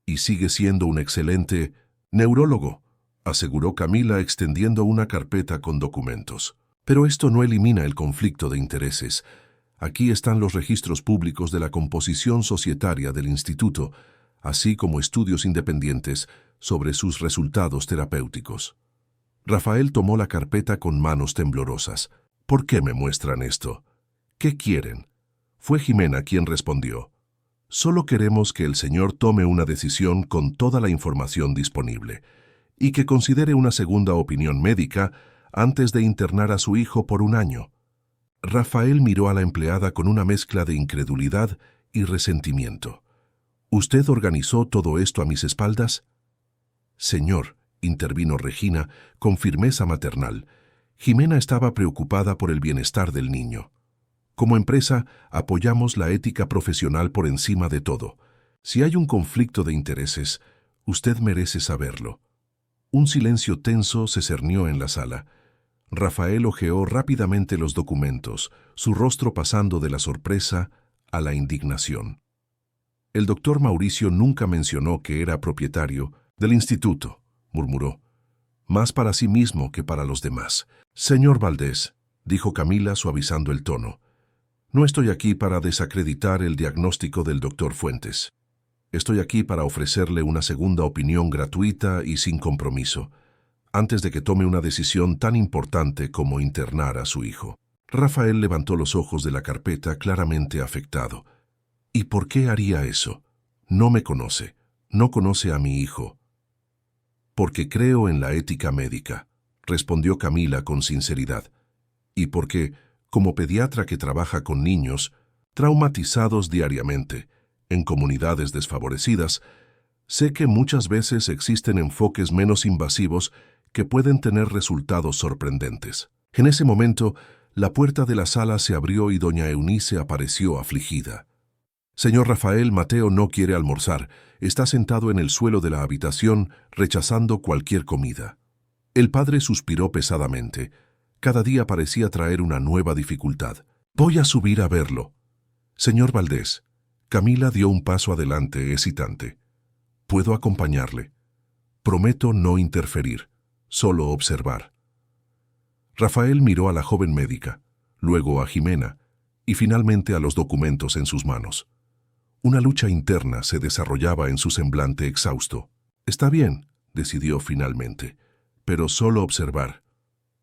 Y sigue siendo un excelente neurólogo, aseguró Camila extendiendo una carpeta con documentos. Pero esto no elimina el conflicto de intereses. Aquí están los registros públicos de la composición societaria del instituto, así como estudios independientes sobre sus resultados terapéuticos. Rafael tomó la carpeta con manos temblorosas. «¿Por qué me muestran esto? ¿Qué quieren?» Fue Jimena quien respondió. «Solo queremos que el señor tome una decisión con toda la información disponible y que considere una segunda opinión médica antes de internar a su hijo por un año». Rafael miró a la empleada con una mezcla de incredulidad y resentimiento. «¿Usted organizó todo esto a mis espaldas?» «Señor», intervino Regina con firmeza maternal, «Jimena estaba preocupada por el bienestar del niño. Como empresa, apoyamos la ética profesional por encima de todo. Si hay un conflicto de intereses, usted merece saberlo». Un silencio tenso se cernió en la sala. Rafael hojeó rápidamente los documentos, su rostro pasando de la sorpresa a la indignación. «El doctor Mauricio nunca mencionó que era propietario del instituto», murmuró, «más para sí mismo que para los demás». «Señor Valdés», dijo Camila suavizando el tono, «no estoy aquí para desacreditar el diagnóstico del doctor Fuentes. Estoy aquí para ofrecerle una segunda opinión gratuita y sin compromiso, antes de que tome una decisión tan importante como internar a su hijo». Rafael levantó los ojos de la carpeta claramente afectado. «¿Y por qué haría eso? No me conoce, no conoce a mi hijo». «Porque creo en la ética médica», respondió Camila con sinceridad, «y porque, como pediatra que trabaja con niños, traumatizados diariamente, en comunidades desfavorecidas, sé que muchas veces existen enfoques menos invasivos que pueden tener resultados sorprendentes». En ese momento, la puerta de la sala se abrió y doña Eunice apareció afligida. «Señor Rafael, Mateo no quiere almorzar. Está sentado en el suelo de la habitación, rechazando cualquier comida». El padre suspiró pesadamente. Cada día parecía traer una nueva dificultad. «Voy a subir a verlo». «Señor Valdés». Camila dio un paso adelante, hesitante. «¿Puedo acompañarle? Prometo no interferir, solo observar». Rafael miró a la joven médica, luego a Jimena y finalmente a los documentos en sus manos. Una lucha interna se desarrollaba en su semblante exhausto. «Está bien», decidió finalmente, «pero solo observar».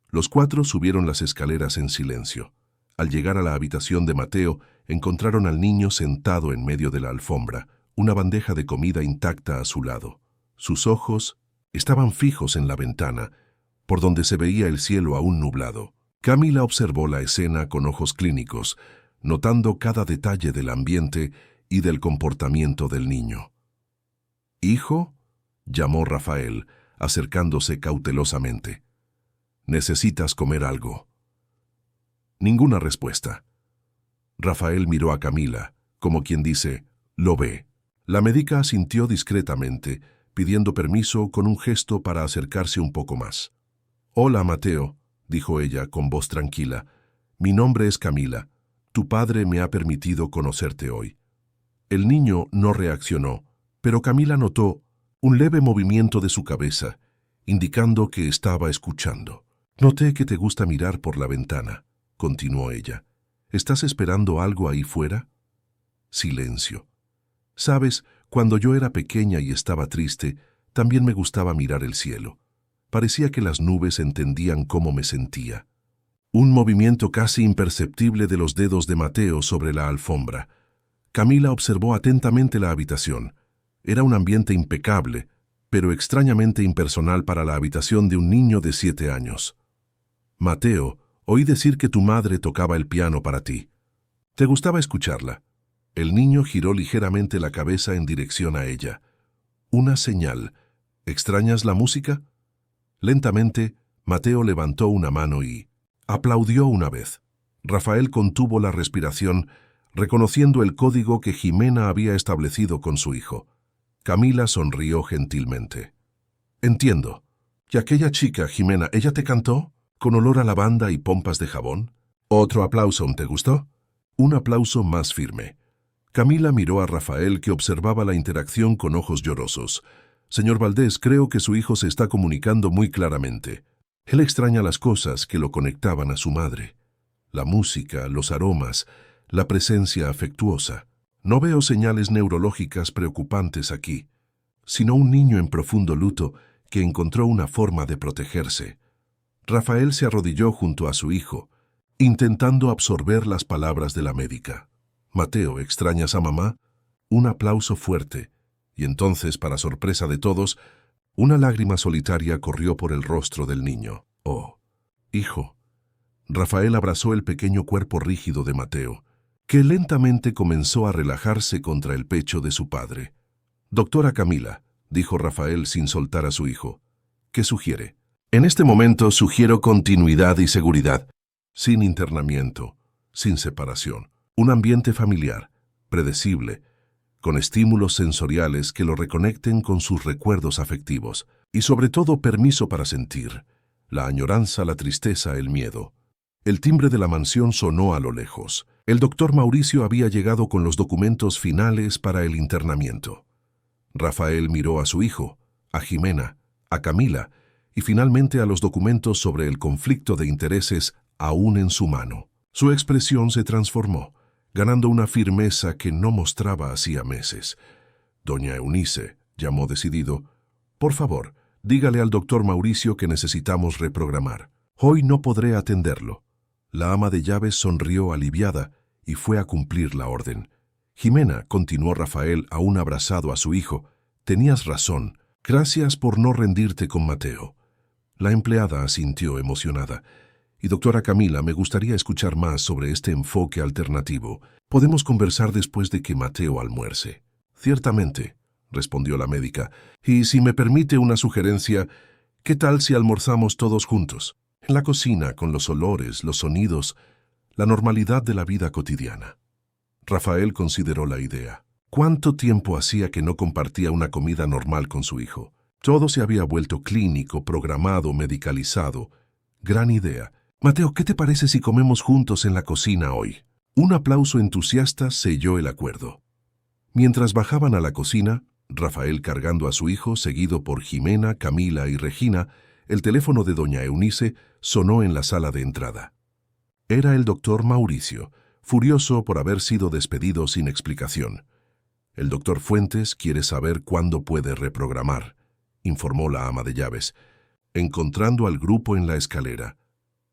Los cuatro subieron las escaleras en silencio. Al llegar a la habitación de Mateo, encontraron al niño sentado en medio de la alfombra, una bandeja de comida intacta a su lado. Sus ojos estaban fijos en la ventana, por donde se veía el cielo aún nublado. Camila observó la escena con ojos clínicos, notando cada detalle del ambiente y del comportamiento del niño. «Hijo», llamó Rafael, acercándose cautelosamente. «Necesitas comer algo». Ninguna respuesta. Rafael miró a Camila, como quien dice, «Lo ve». La médica asintió discretamente, pidiendo permiso con un gesto para acercarse un poco más. «Hola, Mateo», dijo ella con voz tranquila. «Mi nombre es Camila. Tu padre me ha permitido conocerte hoy». El niño no reaccionó, pero Camila notó un leve movimiento de su cabeza, indicando que estaba escuchando. «Noté que te gusta mirar por la ventana», continuó ella. «¿Estás esperando algo ahí fuera?» Silencio. «Sabes, cuando yo era pequeña y estaba triste, también me gustaba mirar el cielo. Parecía que las nubes entendían cómo me sentía». Un movimiento casi imperceptible de los dedos de Mateo sobre la alfombra. Camila observó atentamente la habitación. Era un ambiente impecable, pero extrañamente impersonal para la habitación de un niño de 7 años. «Mateo, oí decir que tu madre tocaba el piano para ti. ¿Te gustaba escucharla?» El niño giró ligeramente la cabeza en dirección a ella. Una señal. «¿Extrañas la música?» Lentamente, Mateo levantó una mano y aplaudió una vez. Rafael contuvo la respiración, reconociendo el código que Jimena había establecido con su hijo. Camila sonrió gentilmente. «Entiendo. ¿Y aquella chica, Jimena, ella te cantó? ¿Con olor a lavanda y pompas de jabón?» Otro aplauso. ¿Te gustó? Un aplauso más firme. Camila miró a Rafael, que observaba la interacción con ojos llorosos. «Señor Valdés, creo que su hijo se está comunicando muy claramente. Él extraña las cosas que lo conectaban a su madre. La música, los aromas, la presencia afectuosa. No veo señales neurológicas preocupantes aquí, sino un niño en profundo luto que encontró una forma de protegerse». Rafael se arrodilló junto a su hijo, intentando absorber las palabras de la médica. «Mateo, ¿extrañas a mamá?» Un aplauso fuerte, y entonces, para sorpresa de todos, una lágrima solitaria corrió por el rostro del niño. «Oh, hijo». Rafael abrazó el pequeño cuerpo rígido de Mateo, que lentamente comenzó a relajarse contra el pecho de su padre. «Doctora Camila», dijo Rafael sin soltar a su hijo, «¿qué sugiere?» «En este momento sugiero continuidad y seguridad, sin internamiento, sin separación. Un ambiente familiar, predecible, con estímulos sensoriales que lo reconecten con sus recuerdos afectivos, y sobre todo permiso para sentir, la añoranza, la tristeza, el miedo». El timbre de la mansión sonó a lo lejos. El doctor Mauricio había llegado con los documentos finales para el internamiento. Rafael miró a su hijo, a Jimena, a Camila, y finalmente a los documentos sobre el conflicto de intereses aún en su mano. Su expresión se transformó, ganando una firmeza que no mostraba hacía meses. «Doña Eunice», llamó decidido, «por favor, dígale al doctor Mauricio que necesitamos reprogramar. Hoy no podré atenderlo». La ama de llaves sonrió aliviada y fue a cumplir la orden. «Jimena», continuó Rafael aún abrazado a su hijo, «tenías razón. Gracias por no rendirte con Mateo». La empleada asintió emocionada. «Y doctora Camila, me gustaría escuchar más sobre este enfoque alternativo. Podemos conversar después de que Mateo almuerce». «Ciertamente», respondió la médica. «Y si me permite una sugerencia, ¿qué tal si almorzamos todos juntos? En la cocina, con los olores, los sonidos, la normalidad de la vida cotidiana». Rafael consideró la idea. ¿Cuánto tiempo hacía que no compartía una comida normal con su hijo? Todo se había vuelto clínico, programado, medicalizado. Gran idea. «Mateo, ¿qué te parece si comemos juntos en la cocina hoy?» Un aplauso entusiasta selló el acuerdo. Mientras bajaban a la cocina, Rafael cargando a su hijo, seguido por Jimena, Camila y Regina, el teléfono de doña Eunice sonó en la sala de entrada. Era el doctor Mauricio, furioso por haber sido despedido sin explicación. «El doctor Fuentes quiere saber cuándo puede reprogramar», informó la ama de llaves, encontrando al grupo en la escalera.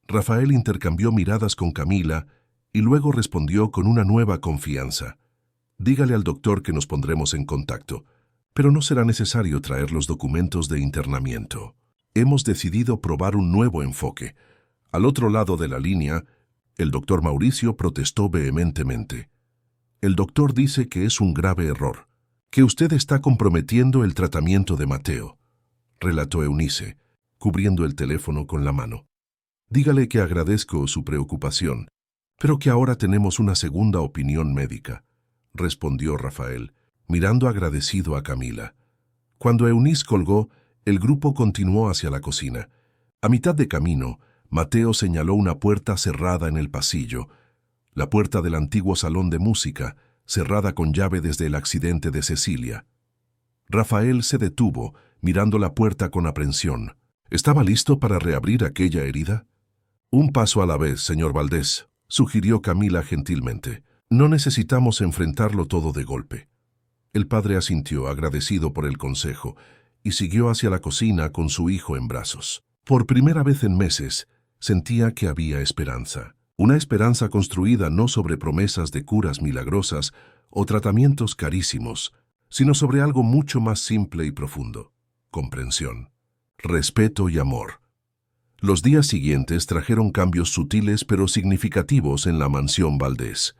Rafael intercambió miradas con Camila y luego respondió con una nueva confianza. «Dígale al doctor que nos pondremos en contacto, pero no será necesario traer los documentos de internamiento. Hemos decidido probar un nuevo enfoque». Al otro lado de la línea, el doctor Mauricio protestó vehementemente. El doctor dice que es un grave error, que usted está comprometiendo el tratamiento de Mateo, relató Eunice, cubriendo el teléfono con la mano. Dígale que agradezco su preocupación, pero que ahora tenemos una segunda opinión médica, respondió Rafael, mirando agradecido a Camila. Cuando Eunice colgó, el grupo continuó hacia la cocina. A mitad de camino, Mateo señaló una puerta cerrada en el pasillo, la puerta del antiguo salón de música, cerrada con llave desde el accidente de Cecilia. Rafael se detuvo, mirando la puerta con aprensión. ¿Estaba listo para reabrir aquella herida? Un paso a la vez, señor Valdés, sugirió Camila gentilmente. No necesitamos enfrentarlo todo de golpe. El padre asintió, agradecido por el consejo, y siguió hacia la cocina con su hijo en brazos. Por primera vez en meses, sentía que había esperanza. Una esperanza construida no sobre promesas de curas milagrosas o tratamientos carísimos, sino sobre algo mucho más simple y profundo: comprensión, respeto y amor. Los días siguientes trajeron cambios sutiles pero significativos en la mansión Valdés.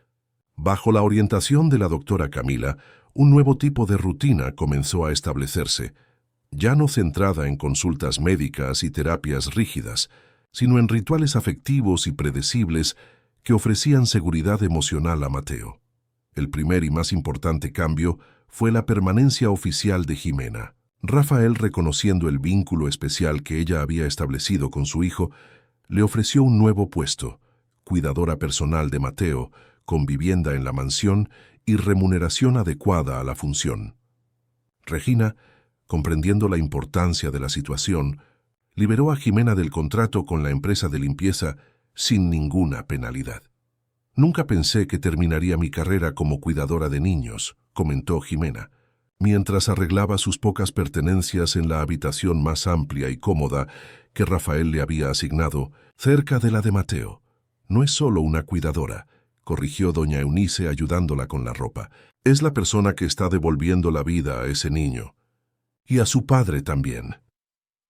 Bajo la orientación de la doctora Camila, un nuevo tipo de rutina comenzó a establecerse, ya no centrada en consultas médicas y terapias rígidas, sino en rituales afectivos y predecibles que ofrecían seguridad emocional a Mateo. El primer y más importante cambio fue la permanencia oficial de Jimena. Rafael, reconociendo el vínculo especial que ella había establecido con su hijo, le ofreció un nuevo puesto: cuidadora personal de Mateo, con vivienda en la mansión y remuneración adecuada a la función. Regina, comprendiendo la importancia de la situación, liberó a Jimena del contrato con la empresa de limpieza sin ninguna penalidad. «Nunca pensé que terminaría mi carrera como cuidadora de niños», comentó Jimena, mientras arreglaba sus pocas pertenencias en la habitación más amplia y cómoda que Rafael le había asignado, cerca de la de Mateo. «No es solo una cuidadora», corrigió doña Eunice ayudándola con la ropa. «Es la persona que está devolviendo la vida a ese niño. Y a su padre también».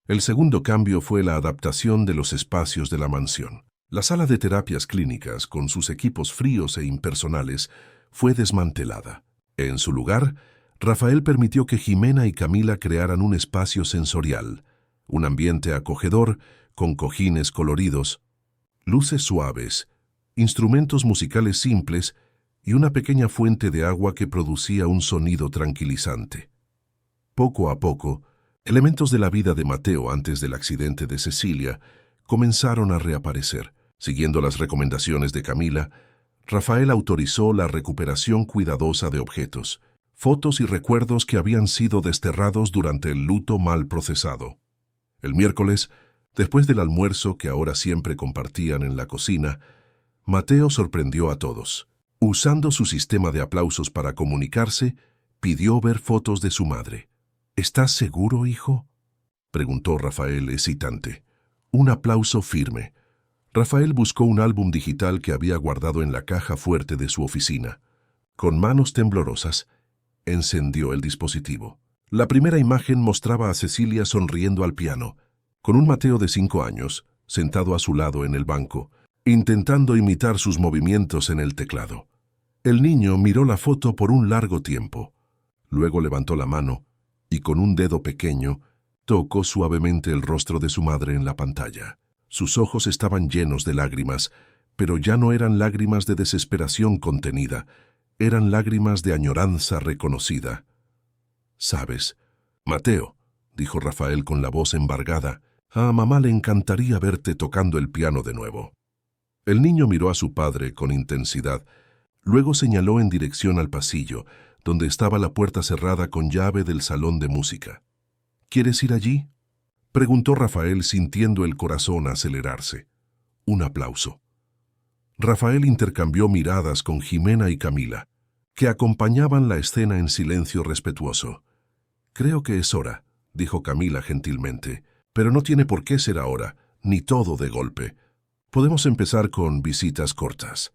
El segundo cambio fue la adaptación de los espacios de la mansión. La sala de terapias clínicas, con sus equipos fríos e impersonales, fue desmantelada. En su lugar, Rafael permitió que Jimena y Camila crearan un espacio sensorial, un ambiente acogedor, con cojines coloridos, luces suaves, instrumentos musicales simples y una pequeña fuente de agua que producía un sonido tranquilizante. Poco a poco, elementos de la vida de Mateo antes del accidente de Cecilia comenzaron a reaparecer. Siguiendo las recomendaciones de Camila, Rafael autorizó la recuperación cuidadosa de objetos, fotos y recuerdos que habían sido desterrados durante el luto mal procesado. El miércoles, después del almuerzo que ahora siempre compartían en la cocina, Mateo sorprendió a todos. Usando su sistema de aplausos para comunicarse, pidió ver fotos de su madre. «¿Estás seguro, hijo?», preguntó Rafael hesitante. Un aplauso firme. Rafael buscó un álbum digital que había guardado en la caja fuerte de su oficina. Con manos temblorosas, encendió el dispositivo. La primera imagen mostraba a Cecilia sonriendo al piano, con un Mateo de 5 años, sentado a su lado en el banco, intentando imitar sus movimientos en el teclado. El niño miró la foto por un largo tiempo. Luego levantó la mano y con un dedo pequeño tocó suavemente el rostro de su madre en la pantalla. Sus ojos estaban llenos de lágrimas, pero ya no eran lágrimas de desesperación contenida, eran lágrimas de añoranza reconocida. «¿Sabes, Mateo?», dijo Rafael con la voz embargada, «a mamá le encantaría verte tocando el piano de nuevo». El niño miró a su padre con intensidad, luego señaló en dirección al pasillo, donde estaba la puerta cerrada con llave del salón de música. «¿Quieres ir allí?», preguntó Rafael sintiendo el corazón acelerarse. Un aplauso. Rafael intercambió miradas con Jimena y Camila, que acompañaban la escena en silencio respetuoso. «Creo que es hora», dijo Camila gentilmente, «pero no tiene por qué ser ahora, ni todo de golpe. Podemos empezar con visitas cortas».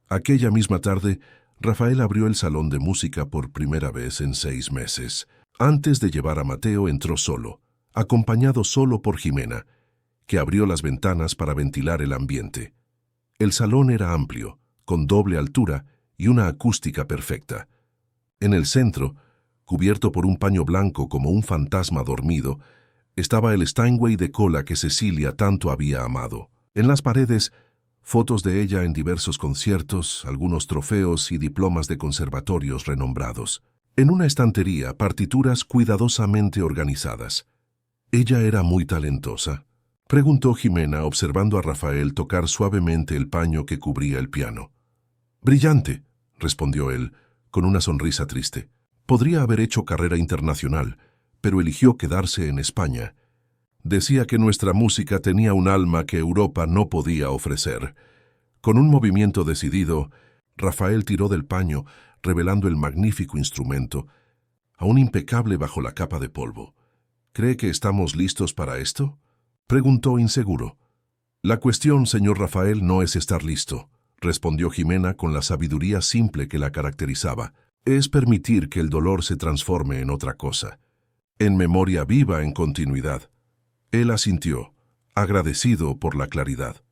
Aquella misma tarde, Rafael abrió el salón de música por primera vez en 6 meses. Antes de llevar a Mateo, entró solo, acompañado solo por Jimena, que abrió las ventanas para ventilar el ambiente. El salón era amplio, con doble altura y una acústica perfecta. En el centro, cubierto por un paño blanco como un fantasma dormido, estaba el Steinway de cola que Cecilia tanto había amado. En las paredes, fotos de ella en diversos conciertos, algunos trofeos y diplomas de conservatorios renombrados. En una estantería, partituras cuidadosamente organizadas. ¿Ella era muy talentosa?, preguntó Jimena observando a Rafael tocar suavemente el paño que cubría el piano. «Brillante», respondió él, con una sonrisa triste. «Podría haber hecho carrera internacional, pero eligió quedarse en España. Decía que nuestra música tenía un alma que Europa no podía ofrecer». Con un movimiento decidido, Rafael tiró del paño, revelando el magnífico instrumento, aún impecable bajo la capa de polvo. «¿Cree que estamos listos para esto?», preguntó inseguro. «La cuestión, señor Rafael, no es estar listo», respondió Jimena con la sabiduría simple que la caracterizaba. «Es permitir que el dolor se transforme en otra cosa, en memoria viva en continuidad». Él asintió, agradecido por la claridad.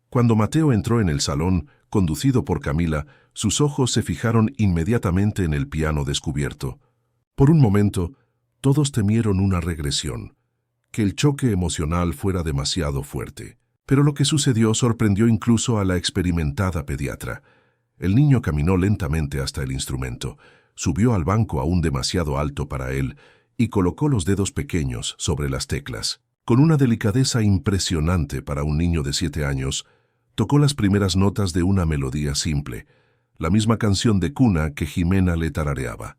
Cuando Mateo entró en el salón, conducido por Camila, sus ojos se fijaron inmediatamente en el piano descubierto. Por un momento, todos temieron una regresión, que el choque emocional fuera demasiado fuerte. Pero lo que sucedió sorprendió incluso a la experimentada pediatra. El niño caminó lentamente hasta el instrumento, subió al banco aún demasiado alto para él y colocó los dedos pequeños sobre las teclas. Con una delicadeza impresionante para un niño de 7 años, tocó las primeras notas de una melodía simple, la misma canción de cuna que Jimena le tarareaba.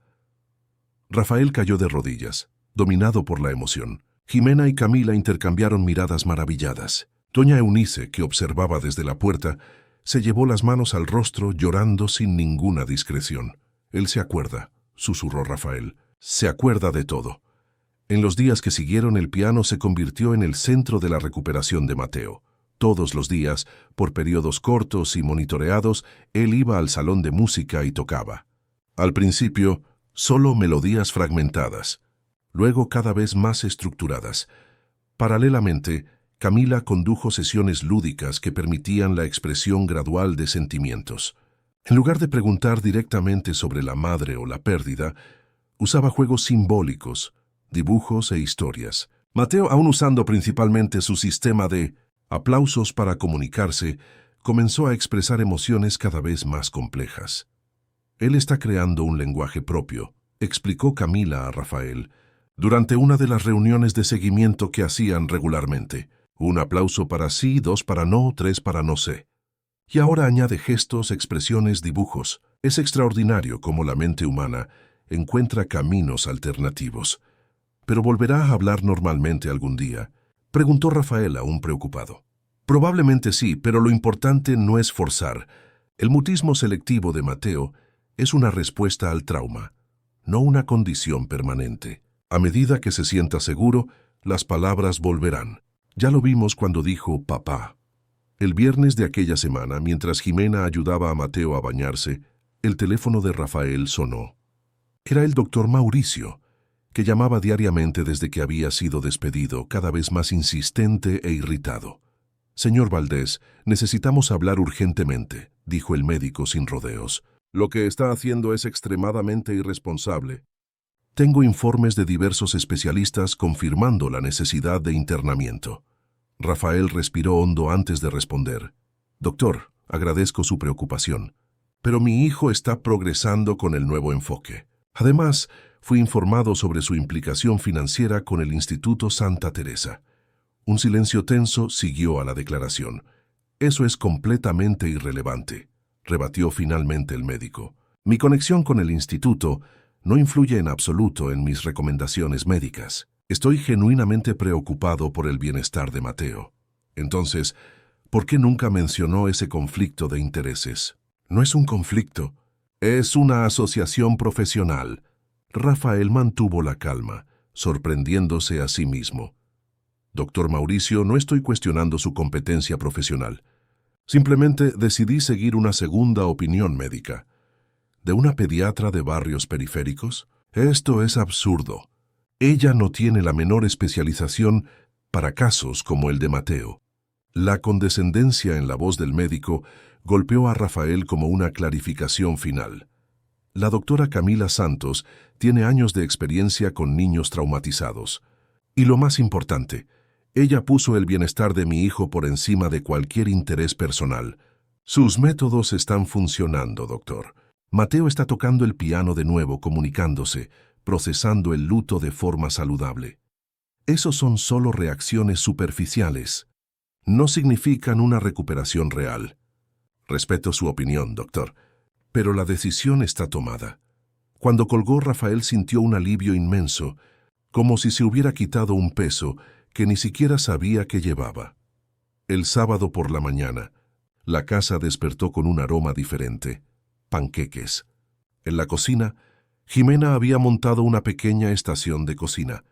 Rafael cayó de rodillas, dominado por la emoción. Jimena y Camila intercambiaron miradas maravilladas. Doña Eunice, que observaba desde la puerta, se llevó las manos al rostro llorando sin ninguna discreción. «Él se acuerda», susurró Rafael. «Se acuerda de todo». En los días que siguieron, el piano se convirtió en el centro de la recuperación de Mateo. Todos los días, por periodos cortos y monitoreados, él iba al salón de música y tocaba. Al principio, solo melodías fragmentadas, luego cada vez más estructuradas. Paralelamente, Camila condujo sesiones lúdicas que permitían la expresión gradual de sentimientos. En lugar de preguntar directamente sobre la madre o la pérdida, usaba juegos simbólicos, dibujos e historias. Mateo, aún usando principalmente su sistema de aplausos para comunicarse, comenzó a expresar emociones cada vez más complejas. «Él está creando un lenguaje propio», explicó Camila a Rafael, durante una de las reuniones de seguimiento que hacían regularmente. «Un aplauso para sí, 2 para no, 3 para no sé». Y ahora añade gestos, expresiones, dibujos. Es extraordinario cómo la mente humana encuentra caminos alternativos. «¿Pero volverá a hablar normalmente algún día?», preguntó Rafael, aún preocupado. «Probablemente sí, pero lo importante no es forzar. El mutismo selectivo de Mateo es una respuesta al trauma, no una condición permanente. A medida que se sienta seguro, las palabras volverán. Ya lo vimos cuando dijo papá». El viernes de aquella semana, mientras Jimena ayudaba a Mateo a bañarse, el teléfono de Rafael sonó. Era el doctor Mauricio, que llamaba diariamente desde que había sido despedido, cada vez más insistente e irritado. «Señor Valdés, necesitamos hablar urgentemente», dijo el médico sin rodeos. «Lo que está haciendo es extremadamente irresponsable. Tengo informes de diversos especialistas confirmando la necesidad de internamiento». Rafael respiró hondo antes de responder. «Doctor, agradezco su preocupación, pero mi hijo está progresando con el nuevo enfoque. Además, fui informado sobre su implicación financiera con el Instituto Santa Teresa». Un silencio tenso siguió a la declaración. «Eso es completamente irrelevante», rebatió finalmente el médico. «Mi conexión con el instituto no influye en absoluto en mis recomendaciones médicas. Estoy genuinamente preocupado por el bienestar de Mateo. Entonces, ¿por qué nunca mencionó ese conflicto de intereses?» «No es un conflicto, es una asociación profesional». Rafael mantuvo la calma, sorprendiéndose a sí mismo. «Doctor Mauricio, no estoy cuestionando su competencia profesional. Simplemente decidí seguir una segunda opinión médica. ¿De una pediatra de barrios periféricos? Esto es absurdo. Ella no tiene la menor especialización para casos como el de Mateo». La condescendencia en la voz del médico golpeó a Rafael como una clarificación final. La doctora Camila Santos tiene años de experiencia con niños traumatizados. Y lo más importante, ella puso el bienestar de mi hijo por encima de cualquier interés personal. Sus métodos están funcionando, doctor. Mateo está tocando el piano de nuevo, comunicándose, procesando el luto de forma saludable. Esos son solo reacciones superficiales. No significan una recuperación real. Respeto su opinión, doctor, pero la decisión está tomada. Cuando colgó, Rafael sintió un alivio inmenso, como si se hubiera quitado un peso que ni siquiera sabía que llevaba. El sábado por la mañana, la casa despertó con un aroma diferente: panqueques. En la cocina, Jimena había montado una pequeña estación de cocina,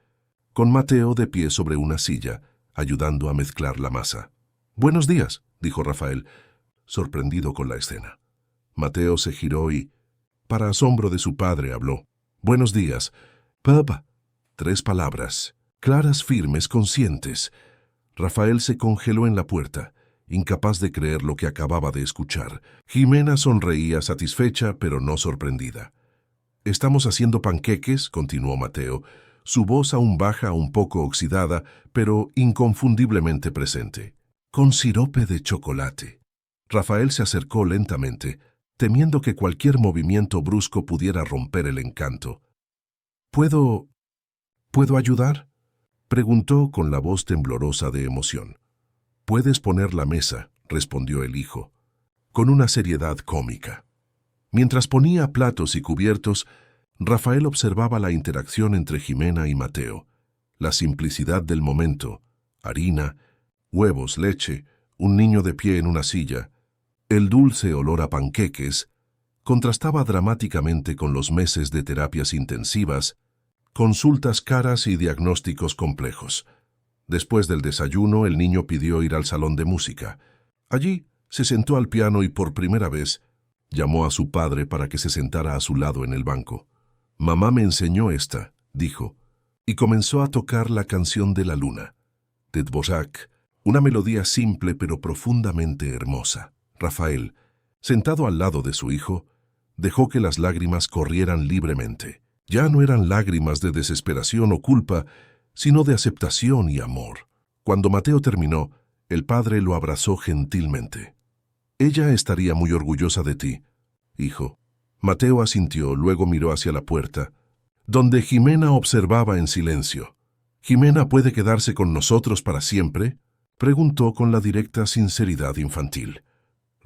con Mateo de pie sobre una silla, ayudando a mezclar la masa. «Buenos días», dijo Rafael, sorprendido con la escena. Mateo se giró y, para asombro de su padre, habló. «Buenos días, papá». 3 palabras, claras, firmes, conscientes. Rafael se congeló en la puerta, incapaz de creer lo que acababa de escuchar. Jimena sonreía satisfecha, pero no sorprendida. «Estamos haciendo panqueques», continuó Mateo, su voz aún baja, un poco oxidada, pero inconfundiblemente presente. «Con sirope de chocolate». Rafael se acercó lentamente, temiendo que cualquier movimiento brusco pudiera romper el encanto. ¿Puedo ayudar?», preguntó con la voz temblorosa de emoción. «Puedes poner la mesa», respondió el hijo, con una seriedad cómica. Mientras ponía platos y cubiertos, Rafael observaba la interacción entre Jimena y Mateo, la simplicidad del momento: harina, huevos, leche, un niño de pie en una silla. El dulce olor a panqueques contrastaba dramáticamente con los meses de terapias intensivas, consultas caras y diagnósticos complejos. Después del desayuno, el niño pidió ir al salón de música. Allí se sentó al piano y por primera vez llamó a su padre para que se sentara a su lado en el banco. «Mamá me enseñó esta», dijo, y comenzó a tocar la canción de la luna, de Dvořák, una melodía simple pero profundamente hermosa. Rafael, sentado al lado de su hijo, dejó que las lágrimas corrieran libremente. Ya no eran lágrimas de desesperación o culpa, sino de aceptación y amor. Cuando Mateo terminó, el padre lo abrazó gentilmente. «Ella estaría muy orgullosa de ti, hijo». Mateo asintió, luego miró hacia la puerta, donde Jimena observaba en silencio. «¿Jimena puede quedarse con nosotros para siempre?», preguntó con la directa sinceridad infantil.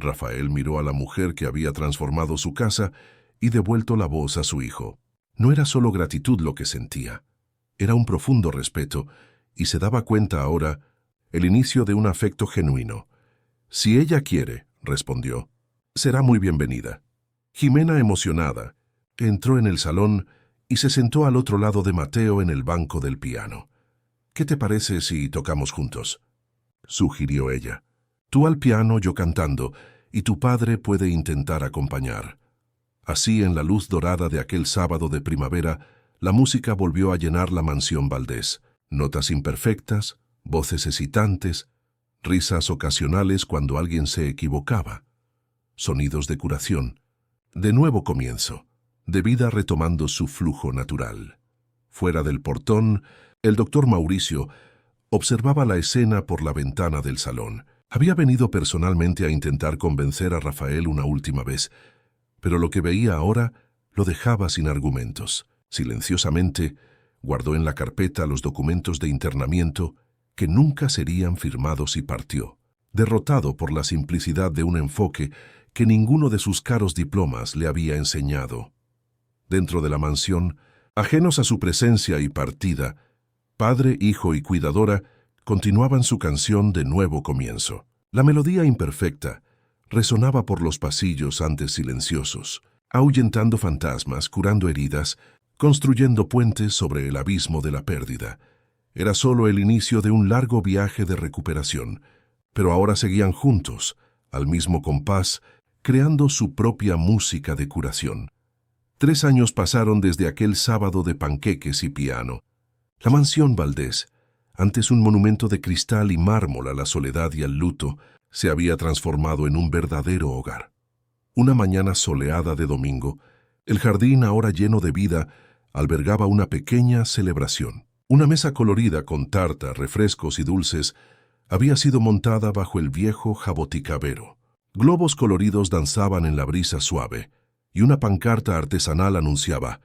Rafael miró a la mujer que había transformado su casa y devuelto la voz a su hijo. No era solo gratitud lo que sentía, era un profundo respeto, y se daba cuenta ahora el inicio de un afecto genuino. «Si ella quiere», respondió, «será muy bienvenida». Jimena, emocionada, entró en el salón y se sentó al otro lado de Mateo en el banco del piano. «¿Qué te parece si tocamos juntos?», sugirió ella. «Tú al piano, yo cantando, y tu padre puede intentar acompañar». Así, en la luz dorada de aquel sábado de primavera, la música volvió a llenar la mansión Valdés. Notas imperfectas, voces hesitantes, risas ocasionales cuando alguien se equivocaba. Sonidos de curación. De nuevo comienzo, de vida retomando su flujo natural. Fuera del portón, el doctor Mauricio observaba la escena por la ventana del salón. Había venido personalmente a intentar convencer a Rafael una última vez, pero lo que veía ahora lo dejaba sin argumentos. Silenciosamente, guardó en la carpeta los documentos de internamiento que nunca serían firmados y partió, derrotado por la simplicidad de un enfoque que ninguno de sus caros diplomas le había enseñado. Dentro de la mansión, ajenos a su presencia y partida, padre, hijo y cuidadora continuaban su canción de nuevo comienzo. La melodía imperfecta resonaba por los pasillos antes silenciosos, ahuyentando fantasmas, curando heridas, construyendo puentes sobre el abismo de la pérdida. Era solo el inicio de un largo viaje de recuperación, pero ahora seguían juntos, al mismo compás, creando su propia música de curación. 3 años pasaron desde aquel sábado de panqueques y piano. La mansión Valdés, antes un monumento de cristal y mármol a la soledad y al luto, se había transformado en un verdadero hogar. Una mañana soleada de domingo, el jardín, ahora lleno de vida, albergaba una pequeña celebración. Una mesa colorida con tarta, refrescos y dulces había sido montada bajo el viejo jaboticabero. Globos coloridos danzaban en la brisa suave, y una pancarta artesanal anunciaba: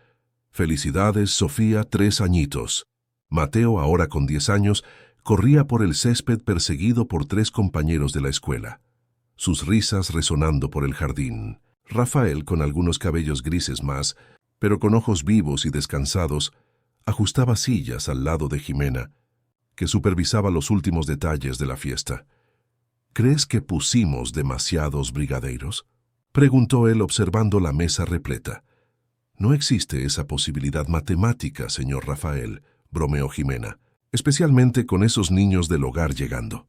«Felicidades, Sofía, 3 añitos». Mateo, ahora con 10 años, corría por el césped perseguido por 3 compañeros de la escuela, sus risas resonando por el jardín. Rafael, con algunos cabellos grises más, pero con ojos vivos y descansados, ajustaba sillas al lado de Jimena, que supervisaba los últimos detalles de la fiesta. «¿Crees que pusimos demasiados brigadeiros?», preguntó él observando la mesa repleta. «No existe esa posibilidad matemática, señor Rafael», bromeó Jimena, «especialmente con esos niños del hogar llegando».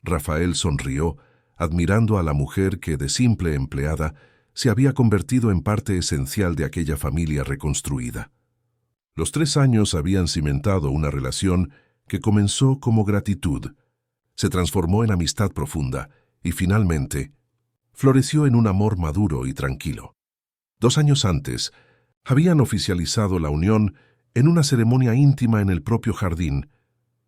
Rafael sonrió, admirando a la mujer que, de simple empleada, se había convertido en parte esencial de aquella familia reconstruida. Los 3 años habían cimentado una relación que comenzó como gratitud, se transformó en amistad profunda y, finalmente, floreció en un amor maduro y tranquilo. 2 años antes, habían oficializado la unión en una ceremonia íntima en el propio jardín,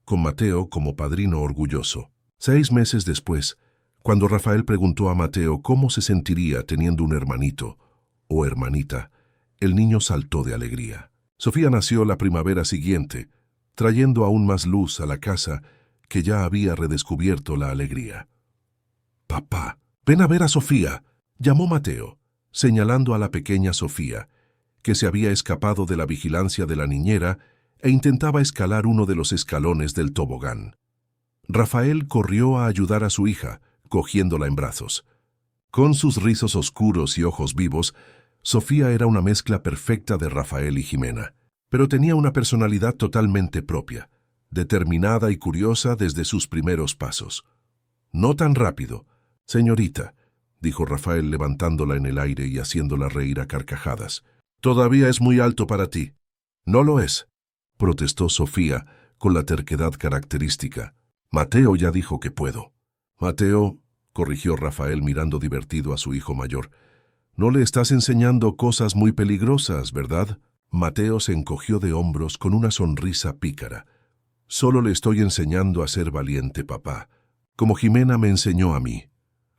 con Mateo como padrino orgulloso. 6 meses después, cuando Rafael preguntó a Mateo cómo se sentiría teniendo un hermanito o hermanita, el niño saltó de alegría. Sofía nació la primavera siguiente, trayendo aún más luz a la casa que ya había redescubierto la alegría. «Papá, ven a ver a Sofía», llamó Mateo, señalando a la pequeña Sofía, que se había escapado de la vigilancia de la niñera e intentaba escalar uno de los escalones del tobogán. Rafael corrió a ayudar a su hija, cogiéndola en brazos. Con sus rizos oscuros y ojos vivos, Sofía era una mezcla perfecta de Rafael y Jimena, pero tenía una personalidad totalmente propia, determinada y curiosa desde sus primeros pasos. «No tan rápido, señorita», dijo Rafael levantándola en el aire y haciéndola reír a carcajadas. «Todavía es muy alto para ti». «No lo es», protestó Sofía con la terquedad característica. «Mateo ya dijo que puedo». «Mateo», corrigió Rafael mirando divertido a su hijo mayor, «no le estás enseñando cosas muy peligrosas, ¿verdad?». Mateo se encogió de hombros con una sonrisa pícara. «Solo le estoy enseñando a ser valiente, papá, como Jimena me enseñó a mí».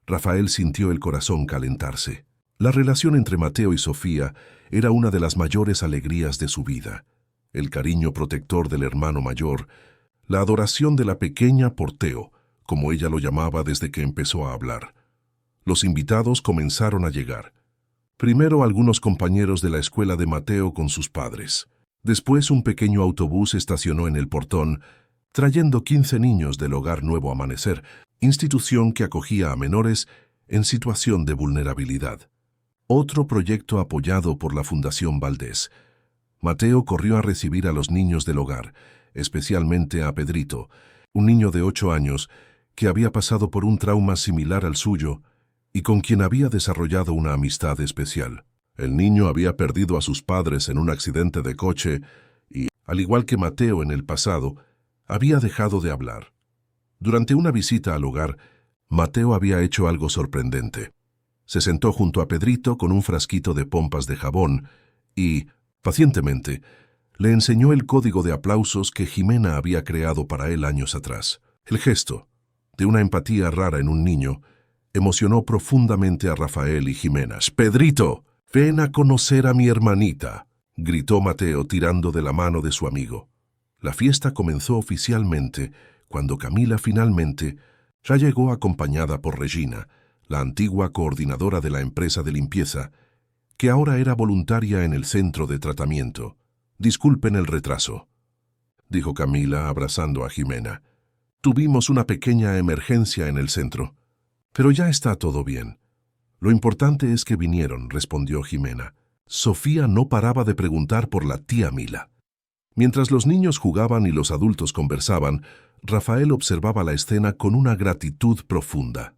Rafael sintió el corazón calentarse. La relación entre Mateo y Sofía era una de las mayores alegrías de su vida. El cariño protector del hermano mayor, la adoración de la pequeña por Teo, como ella lo llamaba desde que empezó a hablar. Los invitados comenzaron a llegar. Primero algunos compañeros de la escuela de Mateo con sus padres. Después un pequeño autobús estacionó en el portón, trayendo 15 niños del Hogar Nuevo Amanecer, institución que acogía a menores en situación de vulnerabilidad. Otro proyecto apoyado por la Fundación Valdés. Mateo corrió a recibir a los niños del hogar, especialmente a Pedrito, un niño de 8 años que había pasado por un trauma similar al suyo y con quien había desarrollado una amistad especial. El niño había perdido a sus padres en un accidente de coche y, al igual que Mateo en el pasado, había dejado de hablar. Durante una visita al hogar, Mateo había hecho algo sorprendente. Se sentó junto a Pedrito con un frasquito de pompas de jabón y, pacientemente, le enseñó el código de aplausos que Jimena había creado para él años atrás. El gesto, de una empatía rara en un niño, emocionó profundamente a Rafael y Jimena. «Pedrito, ven a conocer a mi hermanita», gritó Mateo tirando de la mano de su amigo. La fiesta comenzó oficialmente cuando Camila finalmente ya llegó acompañada por Regina, la antigua coordinadora de la empresa de limpieza, que ahora era voluntaria en el centro de tratamiento. «Disculpen el retraso», dijo Camila abrazando a Jimena. «Tuvimos una pequeña emergencia en el centro, pero ya está todo bien». «Lo importante es que vinieron», respondió Jimena. Sofía no paraba de preguntar por la tía Mila. Mientras los niños jugaban y los adultos conversaban, Rafael observaba la escena con una gratitud profunda.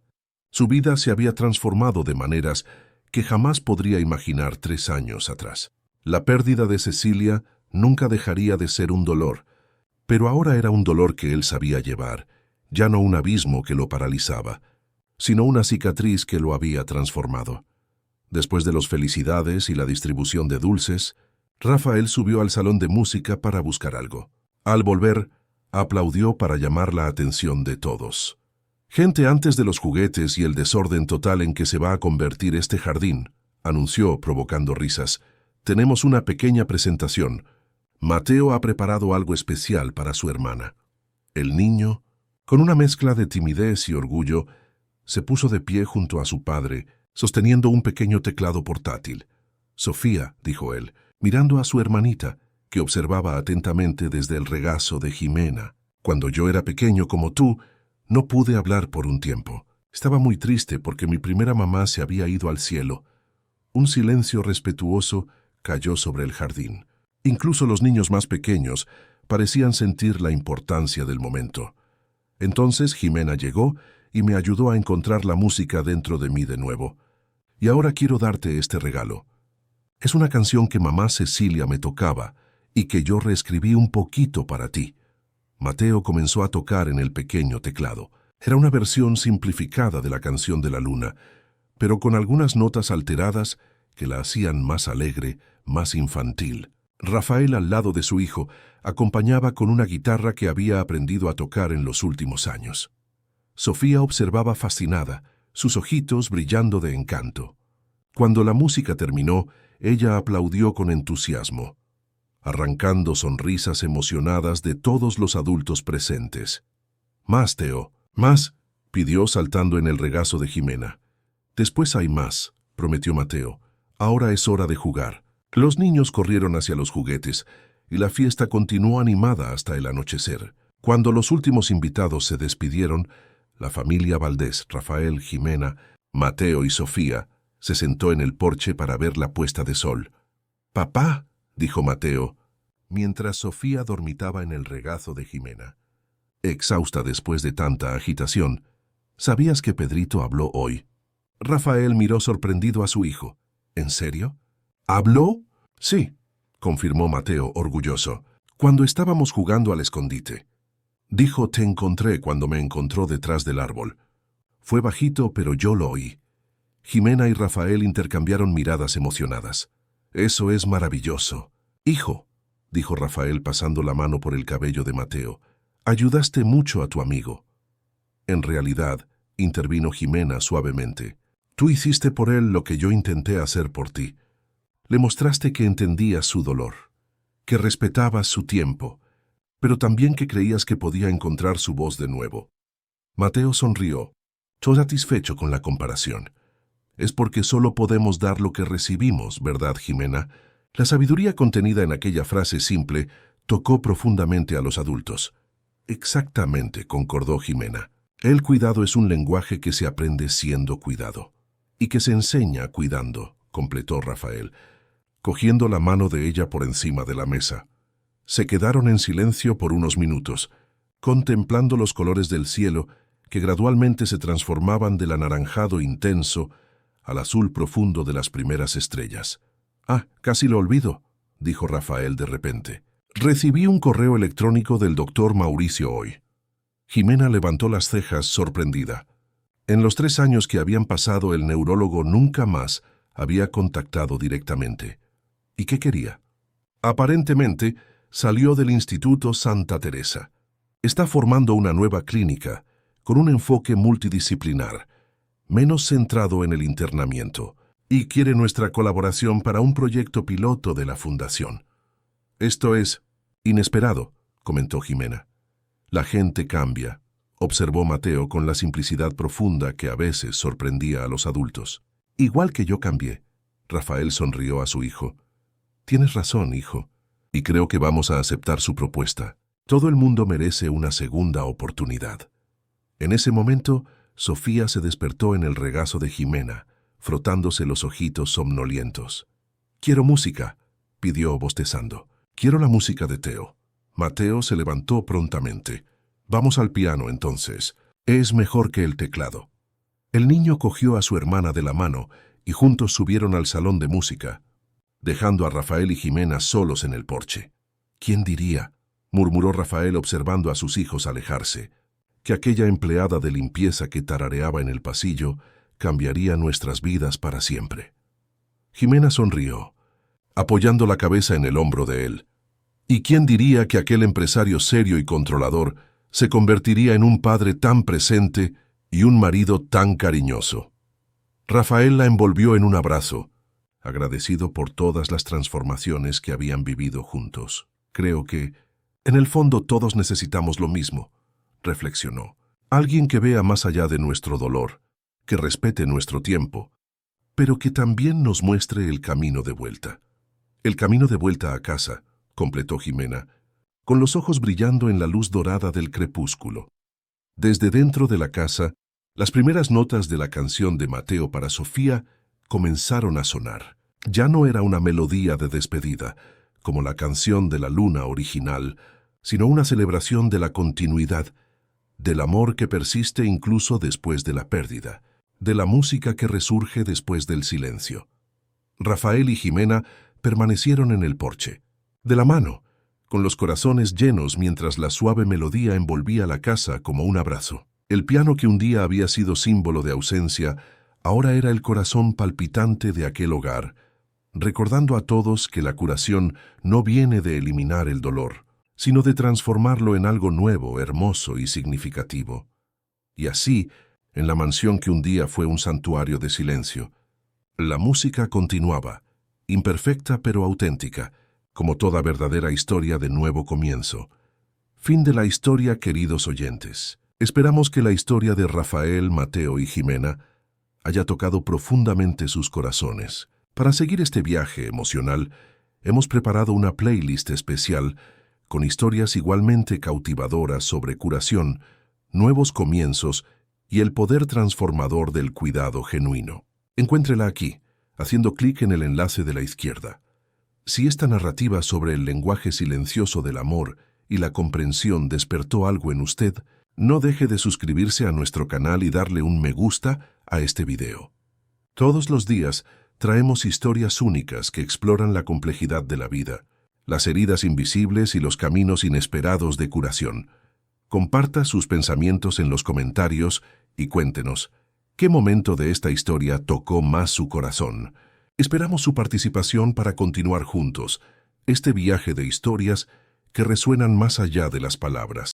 Su vida se había transformado de maneras que jamás podría imaginar 3 años atrás. La pérdida de Cecilia nunca dejaría de ser un dolor, pero ahora era un dolor que él sabía llevar, ya no un abismo que lo paralizaba. sino una cicatriz que lo había transformado. Después de las felicidades y la distribución de dulces, Rafael subió al salón de música para buscar algo. Al volver, aplaudió para llamar la atención de todos. «Gente, antes de los juguetes y el desorden total en que se va a convertir este jardín», anunció provocando risas, «tenemos una pequeña presentación. Mateo ha preparado algo especial para su hermana». El niño, con una mezcla de timidez y orgullo, se puso de pie junto a su padre, sosteniendo un pequeño teclado portátil. «Sofía», dijo él, mirando a su hermanita, que observaba atentamente desde el regazo de Jimena. «Cuando yo era pequeño como tú, no pude hablar por un tiempo. Estaba muy triste porque mi primera mamá se había ido al cielo». Un silencio respetuoso cayó sobre el jardín. Incluso los niños más pequeños parecían sentir la importancia del momento. Entonces Jimena llegó y me ayudó a encontrar la música dentro de mí de nuevo. «Y ahora quiero darte este regalo. Es una canción que mamá Cecilia me tocaba y que yo reescribí un poquito para ti». Mateo comenzó a tocar en el pequeño teclado. Era una versión simplificada de la canción de la luna, pero con algunas notas alteradas que la hacían más alegre, más infantil. Rafael, al lado de su hijo, acompañaba con una guitarra que había aprendido a tocar en los últimos años. Sofía observaba fascinada, sus ojitos brillando de encanto. Cuando la música terminó, ella aplaudió con entusiasmo, arrancando sonrisas emocionadas de todos los adultos presentes. «Más, Teo, más», pidió saltando en el regazo de Jimena. «Después hay más», prometió Mateo. «Ahora es hora de jugar». Los niños corrieron hacia los juguetes y la fiesta continuó animada hasta el anochecer. Cuando los últimos invitados se despidieron, la familia Valdés, Rafael, Jimena, Mateo y Sofía, se sentó en el porche para ver la puesta de sol. «Papá», dijo Mateo, mientras Sofía dormitaba en el regazo de Jimena. Exhausta después de tanta agitación, «¿Sabías que Pedrito habló hoy?» Rafael miró sorprendido a su hijo. «¿En serio? ¿Habló?» «Sí», confirmó Mateo orgulloso. «Cuando estábamos jugando al escondite. Dijo, te encontré cuando me encontró detrás del árbol. Fue bajito, pero yo lo oí». Jimena y Rafael intercambiaron miradas emocionadas. «Eso es maravilloso». «Hijo», dijo Rafael pasando la mano por el cabello de Mateo, «ayudaste mucho a tu amigo». «En realidad», intervino Jimena suavemente, «tú hiciste por él lo que yo intenté hacer por ti. Le mostraste que entendías su dolor, que respetabas su tiempo, pero también que creías que podía encontrar su voz de nuevo». Mateo sonrió, satisfecho con la comparación. «Es porque solo podemos dar lo que recibimos, ¿verdad, Jimena?» La sabiduría contenida en aquella frase simple tocó profundamente a los adultos. «Exactamente», concordó Jimena. «El cuidado es un lenguaje que se aprende siendo cuidado y que se enseña cuidando», completó Rafael, cogiendo la mano de ella por encima de la mesa. Se quedaron en silencio por unos minutos, contemplando los colores del cielo que gradualmente se transformaban del anaranjado intenso al azul profundo de las primeras estrellas. «Ah, casi lo olvido», dijo Rafael de repente. «Recibí un correo electrónico del doctor Mauricio hoy». Jimena levantó las cejas sorprendida. En los 3 años que habían pasado, el neurólogo nunca más había contactado directamente. ¿Y qué quería? Aparentemente, salió del Instituto Santa Teresa. Está formando una nueva clínica con un enfoque multidisciplinar, menos centrado en el internamiento, y quiere nuestra colaboración para un proyecto piloto de la Fundación. «Esto es inesperado», comentó Jimena. «La gente cambia», observó Mateo con la simplicidad profunda que a veces sorprendía a los adultos. «Igual que yo cambié», Rafael sonrió a su hijo. «Tienes razón, hijo, y creo que vamos a aceptar su propuesta. Todo el mundo merece una segunda oportunidad». En ese momento, Sofía se despertó en el regazo de Jimena, frotándose los ojitos somnolientos. «Quiero música», pidió bostezando. «Quiero la música de Teo». Mateo se levantó prontamente. «Vamos al piano, entonces. Es mejor que el teclado». El niño cogió a su hermana de la mano y juntos subieron al salón de música, dejando a Rafael y Jimena solos en el porche. «¿Quién diría?», murmuró Rafael observando a sus hijos alejarse. que aquella empleada de limpieza que tarareaba en el pasillo cambiaría nuestras vidas para siempre. Jimena sonrió, apoyando la cabeza en el hombro de él. ¿Y quién diría que aquel empresario serio y controlador se convertiría en un padre tan presente y un marido tan cariñoso? Rafael la envolvió en un abrazo, agradecido por todas las transformaciones que habían vivido juntos. Creo que, en el fondo, todos necesitamos lo mismo, reflexionó. Alguien que vea más allá de nuestro dolor, que respete nuestro tiempo, pero que también nos muestre el camino de vuelta. El camino de vuelta a casa, completó Jimena, con los ojos brillando en la luz dorada del crepúsculo. Desde dentro de la casa, las primeras notas de la canción de Mateo para Sofía comenzaron a sonar. Ya no era una melodía de despedida, como la canción de la luna original, sino una celebración de la continuidad, del amor que persiste incluso después de la pérdida, de la música que resurge después del silencio. Rafael y Jimena permanecieron en el porche, de la mano, con los corazones llenos mientras la suave melodía envolvía la casa como un abrazo. El piano que un día había sido símbolo de ausencia, ahora era el corazón palpitante de aquel hogar, recordando a todos que la curación no viene de eliminar el dolor, sino de transformarlo en algo nuevo, hermoso y significativo. Y así, en la mansión que un día fue un santuario de silencio, la música continuaba, imperfecta pero auténtica, como toda verdadera historia de nuevo comienzo. Fin de la historia, queridos oyentes. Esperamos que la historia de Rafael, Mateo y Jimena haya tocado profundamente sus corazones. Para seguir este viaje emocional, hemos preparado una playlist especial con historias igualmente cautivadoras sobre curación, nuevos comienzos y el poder transformador del cuidado genuino. Encuéntrela aquí, haciendo clic en el enlace de la izquierda. Si esta narrativa sobre el lenguaje silencioso del amor y la comprensión despertó algo en usted, no deje de suscribirse a nuestro canal y darle un me gusta a este video. Todos los días traemos historias únicas que exploran la complejidad de la vida, las heridas invisibles y los caminos inesperados de curación. Comparta sus pensamientos en los comentarios y cuéntenos, ¿qué momento de esta historia tocó más su corazón? Esperamos su participación para continuar juntos este viaje de historias que resuenan más allá de las palabras.